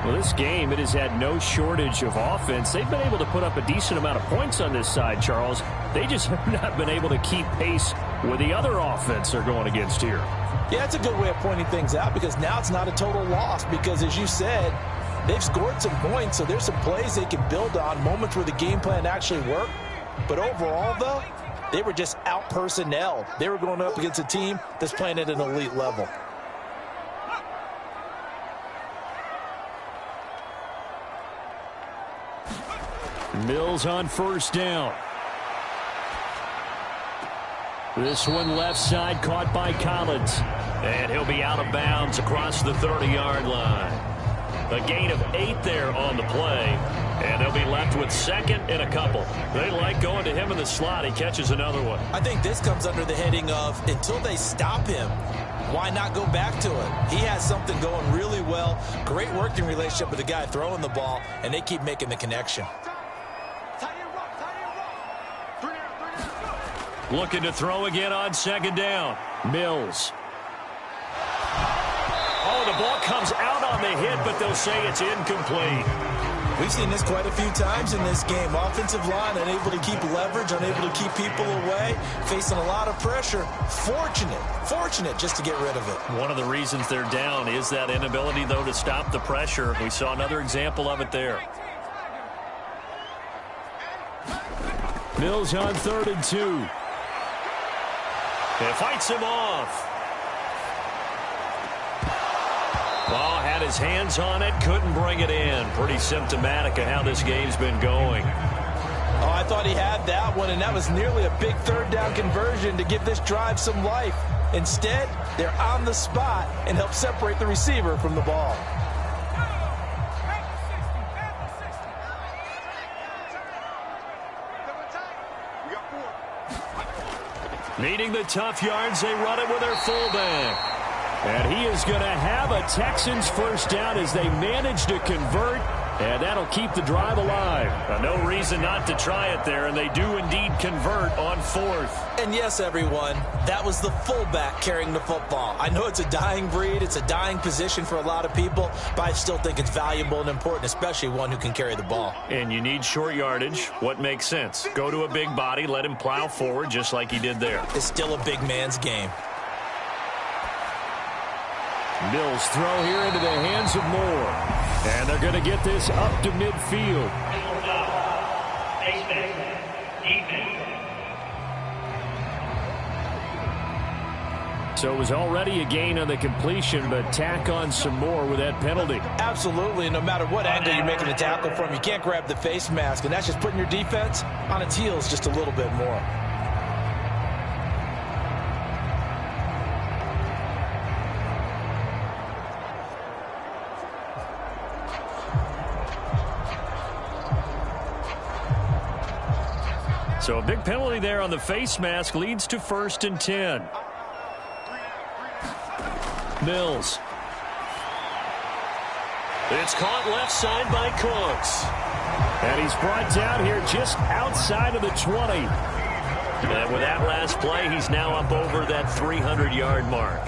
Well, this game, it has had no shortage of offense. They've been able to put up a decent amount of points on this side, Charles. They just have not been able to keep pace with the other offense they're going against here. Yeah, it's a good way of pointing things out because now it's not a total loss because, as you said, they've scored some points, so there's some plays they can build on, moments where the game plan actually worked. But overall, though, they were just out-personnelled. They were going up against a team that's playing at an elite level. Mills on first down. This one left side caught by Collins. And he'll be out of bounds across the 30-yard line. A gain of 8 there on the play. And they'll be left with 2nd and a couple. They like going to him in the slot. He catches another one. I think this comes under the heading of until they stop him, why not go back to it? He has something going really well. Great working relationship with the guy throwing the ball, and they keep making the connection. Looking to throw again on 2nd down. Mills. Oh, the ball comes out on the hit, but they'll say it's incomplete. We've seen this quite a few times in this game. Offensive line unable to keep leverage, unable to keep people away, facing a lot of pressure. Fortunate just to get rid of it. One of the reasons they're down is that inability, though, to stop the pressure. We saw another example of it there. Mills on 3rd and 2. It fights him off. Ball had his hands on it, couldn't bring it in. Pretty symptomatic of how this game's been going. Oh, I thought he had that one, and that was nearly a big 3rd down conversion to give this drive some life. Instead, they're on the spot and help separate the receiver from the ball. Needing the tough yards, they run it with their fullback. And he is going to have a Texans first down as they manage to convert. And that'll keep the drive alive. No reason not to try it there, and they do indeed convert on 4th. And yes, everyone, that was the fullback carrying the football. I know it's a dying breed, it's a dying position for a lot of people, but I still think it's valuable and important, especially one who can carry the ball. And you need short yardage. What makes sense? Go to a big body, let him plow forward just like he did there. It's still a big man's game. Mills throw here into the hands of Moore. And they're going to get this up to midfield. So it was already a gain on the completion, but tack on some more with that penalty. Absolutely, and no matter what angle you're making the tackle from, you can't grab the face mask, and that's just putting your defense on its heels just a little bit more. So a big penalty there on the face mask leads to 1st and 10. Mills. It's caught left side by Cooks. And he's brought down here just outside of the 20. And with that last play, he's now up over that 300-yard mark.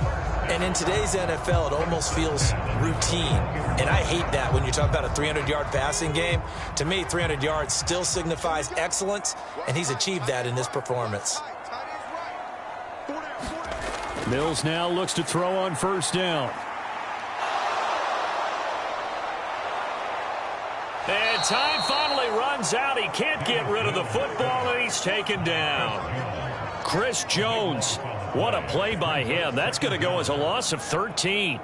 And in today's NFL, it almost feels routine. And I hate that when you talk about a 300-yard passing game. To me, 300 yards still signifies excellence, and he's achieved that in this performance. Mills now looks to throw on 1st down. And time finally runs out. He can't get rid of the football, and he's taken down. Chris Jones. What a play by him. That's going to go as a loss of 13.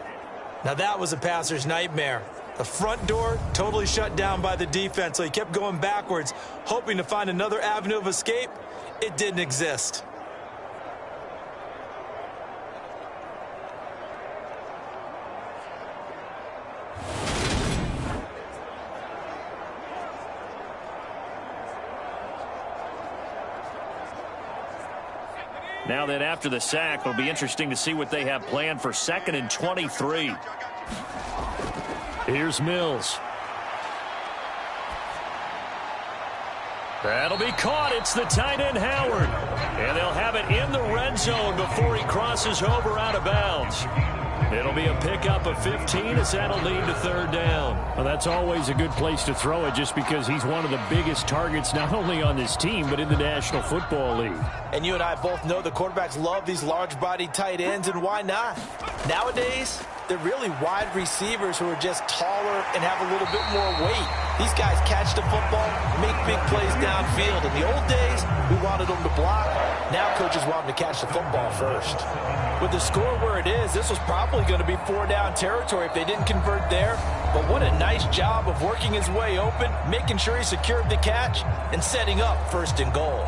Now that was a passer's nightmare. The front door totally shut down by the defense, so he kept going backwards, hoping to find another avenue of escape. It didn't exist. Now then, after the sack, it'll be interesting to see what they have planned for 2nd and 23. Here's Mills. That'll be caught. It's the tight end, Howard. And they'll have it in the red zone before he crosses over out of bounds. It'll be a pickup of 15 as that'll lead to 3rd down. Well, that's always a good place to throw it just because he's one of the biggest targets not only on this team but in the National Football League. And you and I both know the quarterbacks love these large-bodied tight ends, and why not? Nowadays, they're really wide receivers who are just taller and have a little bit more weight. These guys catch the football, make big plays downfield. In the old days, we wanted them to block. Now coaches want them to catch the football first. With the score where it is, this was probably going to be 4-down territory if they didn't convert there. But what a nice job of working his way open, making sure he secured the catch, and setting up 1st and goal.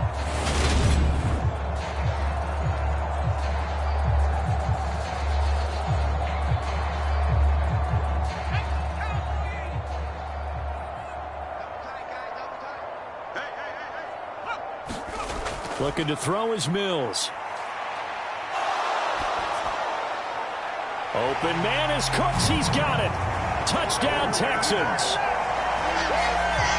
Looking to throw is Mills. Open man is Cooks. He's got it. Touchdown, Texans.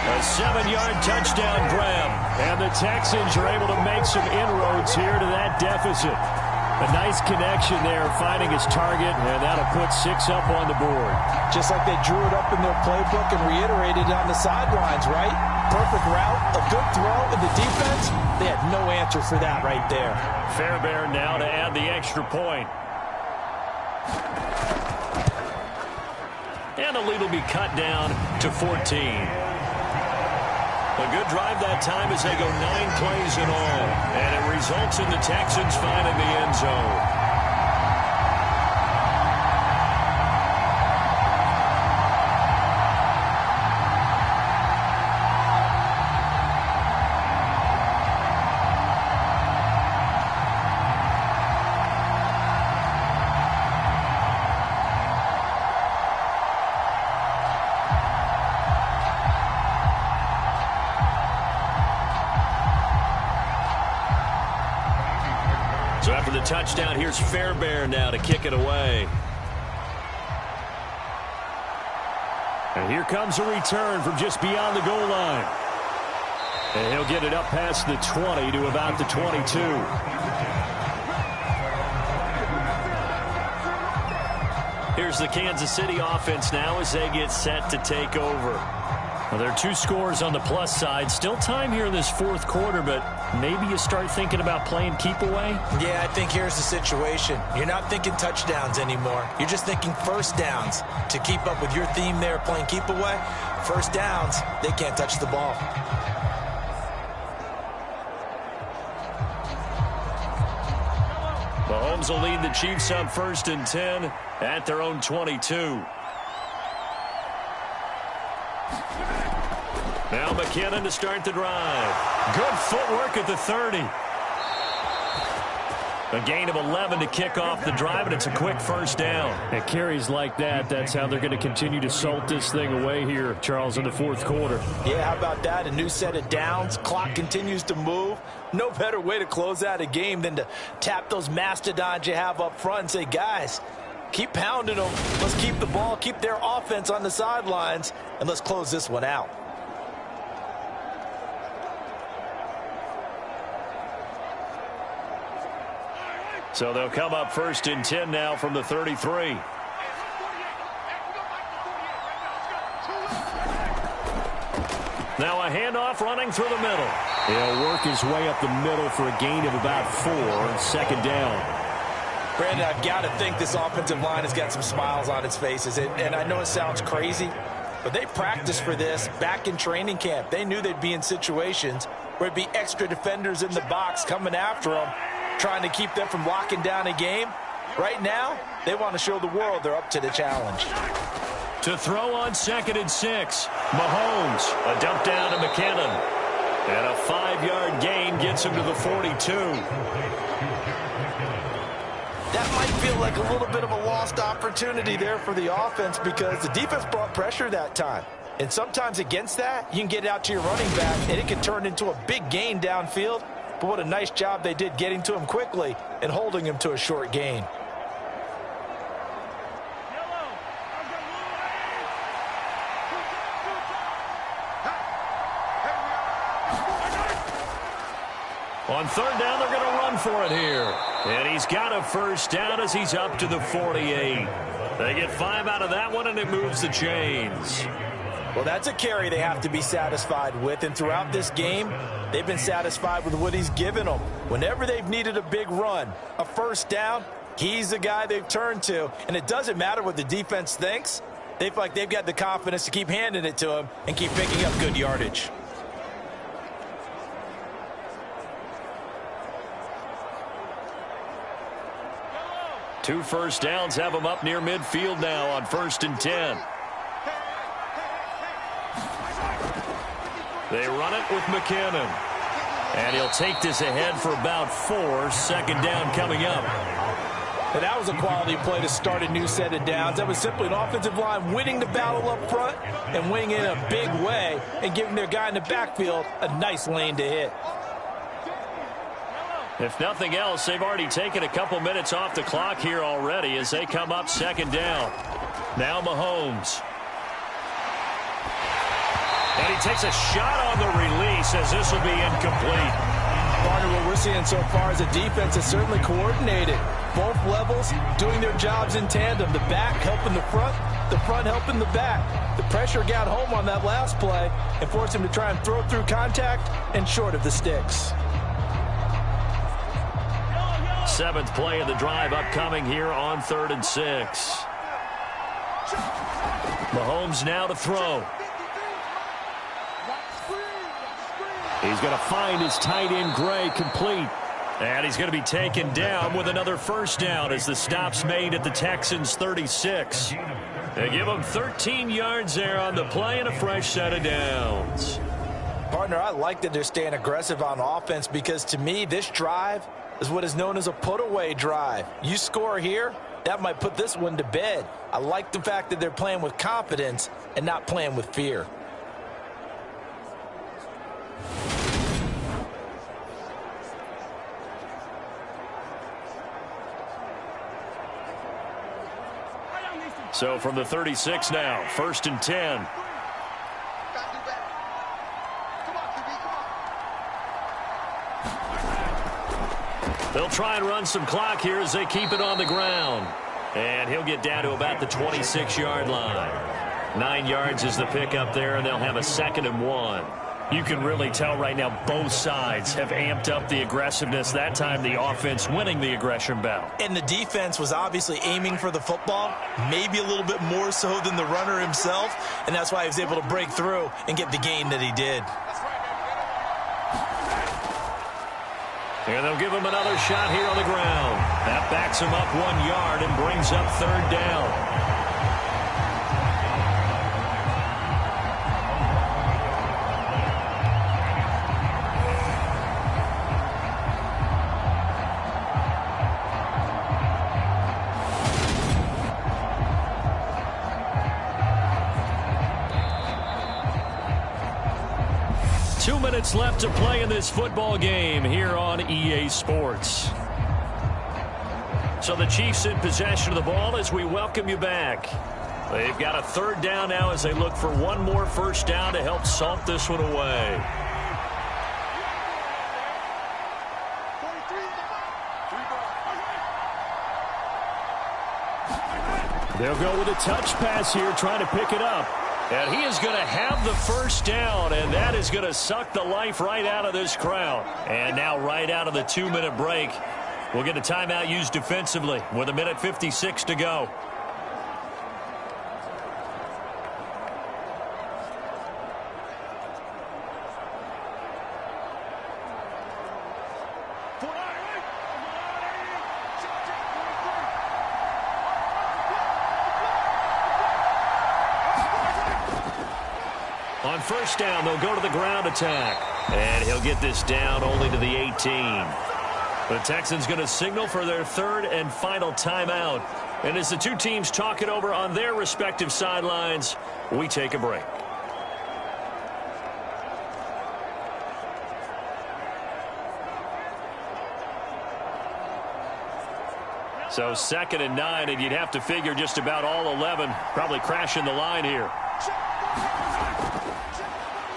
A 7-yard touchdown grab. And the Texans are able to make some inroads here to that deficit. A nice connection there, finding his target, and that'll put 6 up on the board. Just like they drew it up in their playbook and reiterated it on the sidelines, right? Perfect route, a good throw, and the defense, they had no answer for that right there. Fairbairn now to add the extra point. And the lead will be cut down to 14. A good drive that time as they go 9 plays in all. And it results in the Texans finding the end zone. So after the touchdown, here's Fairbairn now to kick it away. And here comes a return from just beyond the goal line. And he'll get it up past the 20 to about the 22. Here's the Kansas City offense now as they get set to take over. Well, there are 2 scores on the plus side. Still time here in this fourth quarter, but maybe you start thinking about playing keep away? Yeah, I think here's the situation. You're not thinking touchdowns anymore. You're just thinking first downs. To keep up with your theme there, playing keep away, first downs, they can't touch the ball. Mahomes will lead the Chiefs up 1st and 10 at their own 22. Now McKinnon to start the drive. Good footwork at the 30. A gain of 11 to kick off the drive, and it's a quick first down. And carries like that, that's how they're going to continue to salt this thing away here, Charles, in the fourth quarter. Yeah, how about that? A new set of downs. Clock continues to move. No better way to close out a game than to tap those mastodons you have up front and say, guys, keep pounding them. Let's keep the ball, keep their offense on the sidelines, and let's close this one out. So they'll come up 1st and 10 now from the 33. Now a handoff running through the middle. He'll work his way up the middle for a gain of about 4, 2nd down. Brandon, I've got to think this offensive line has got some smiles on its faces. And I know it sounds crazy, but they practiced for this back in training camp. They knew they'd be in situations where it'd be extra defenders in the box coming after them, trying to keep them from locking down a game. Right now, they want to show the world they're up to the challenge. To throw on 2nd and 6. Mahomes, a dump down to McKinnon. And a 5-yard gain gets him to the 42. That might feel like a little bit of a lost opportunity there for the offense because the defense brought pressure that time. And sometimes against that, you can get out to your running back, and it can turn into a big gain downfield. But what a nice job they did getting to him quickly and holding him to a short gain. On 3rd down, they're going to run for it here. And he's got a first down as he's up to the 48. They get 5 out of that one, and it moves the chains. Well, that's a carry they have to be satisfied with. And throughout this game, they've been satisfied with what he's given them. Whenever they've needed a big run, a first down, he's the guy they've turned to. And it doesn't matter what the defense thinks. They feel like they've got the confidence to keep handing it to him and keep picking up good yardage. Two first downs have him up near midfield now on 1st and 10. They run it with McKinnon. And he'll take this ahead for about 4. 2nd down coming up. And that was a quality play to start a new set of downs. That was simply an offensive line winning the battle up front and winning in a big way and giving their guy in the backfield a nice lane to hit. If nothing else, they've already taken a couple minutes off the clock here already as they come up 2nd down. Now Mahomes. And he takes a shot on the release as this will be incomplete. Partner, what we're seeing so far is a defense is certainly coordinated. Both levels doing their jobs in tandem. The back helping the front helping the back. The pressure got home on that last play and forced him to try and throw through contact and short of the sticks. 7th play of the drive upcoming here on 3rd and 6. Mahomes now to throw. He's going to find his tight end Gray complete. And he's going to be taken down with another first down as the stop's made at the Texans 36. They give him 13 yards there on the play and a fresh set of downs. Partner, I like that they're staying aggressive on offense because to me this drive is what is known as a put-away drive. You score here, that might put this one to bed. I like the fact that they're playing with confidence and not playing with fear. So from the 36 now, 1st and 10. Gotta do better. Come on, QB, come on. They'll try and run some clock here as they keep it on the ground. And he'll get down to about the 26-yard line. 9 yards is the pickup there, and they'll have a 2nd and 1. You can really tell right now both sides have amped up the aggressiveness. That time the offense winning the aggression battle. And the defense was obviously aiming for the football, maybe a little bit more so than the runner himself, and that's why he was able to break through and get the gain that he did. And they'll give him another shot here on the ground. That backs him up 1 yard and brings up 3rd down. 2 minutes left to play in this football game here on EA Sports. So the Chiefs in possession of the ball as we welcome you back. They've got a 3rd down now as they look for one more 1st down to help salt this one away. They'll go with a touch pass here, trying to pick it up. And he is going to have the 1st down, and that is going to suck the life right out of this crowd. And now right out of the 2-minute break, we'll get a timeout used defensively with 1:56 to go. On 1st down, they'll go to the ground attack. And he'll get this down only to the 18. The Texans going to signal for their 3rd and final timeout. And as the two teams talk it over on their respective sidelines, we take a break. So 2nd and 9, and you'd have to figure just about all 11 probably crashing the line here.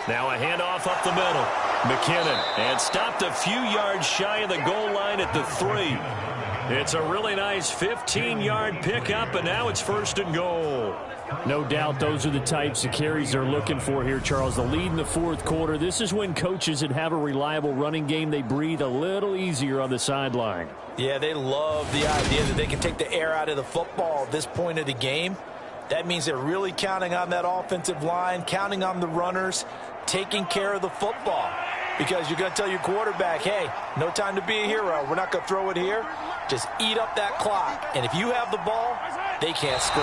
Now a handoff up the middle. McKinnon, and stopped a few yards shy of the goal line at the 3. It's a really nice 15-yard pickup, and now it's 1st and goal. No doubt those are the types of carries they're looking for here, Charles. The lead in the 4th quarter. This is when coaches that have a reliable running game, they breathe a little easier on the sideline. Yeah, they love the idea that they can take the air out of the football at this point of the game. That means they're really counting on that offensive line, counting on the runners, taking care of the football. Because you're going to tell your quarterback, hey, no time to be a hero. We're not going to throw it here. Just eat up that clock. And if you have the ball, they can't score.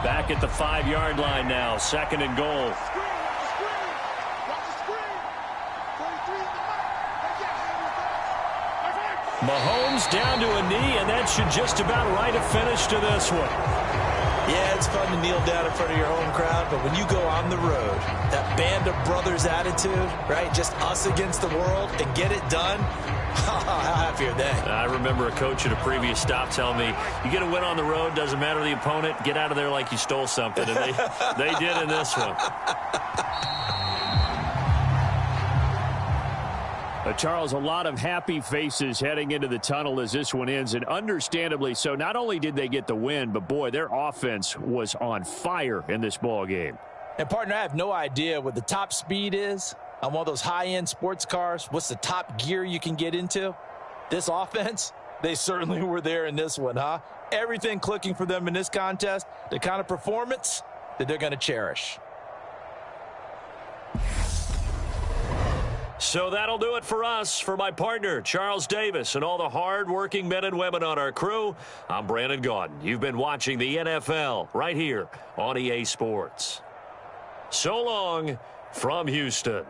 Back at the 5-yard line now, 2nd and goal. Mahomes down to a knee, and that should just about write a finish to this one. Yeah, it's fun to kneel down in front of your home crowd, but when you go on the road, that band of brothers attitude, right, just us against the world, and get it done, how happy are they? I remember a coach at a previous stop telling me, you get a win on the road, doesn't matter the opponent, get out of there like you stole something, and they did in this one. Charles, a lot of happy faces heading into the tunnel as this one ends, and understandably so. Not only did they get the win, but, boy, their offense was on fire in this ball game. And, partner, I have no idea what the top speed is on one of those high-end sports cars. What's the top gear you can get into? This offense, they certainly were there in this one, huh? Everything clicking for them in this contest, the kind of performance that they're going to cherish. So that'll do it for us. For my partner, Charles Davis, and all the hard-working men and women on our crew, I'm Brandon Gaudin. You've been watching the NFL right here on EA Sports. So long from Houston.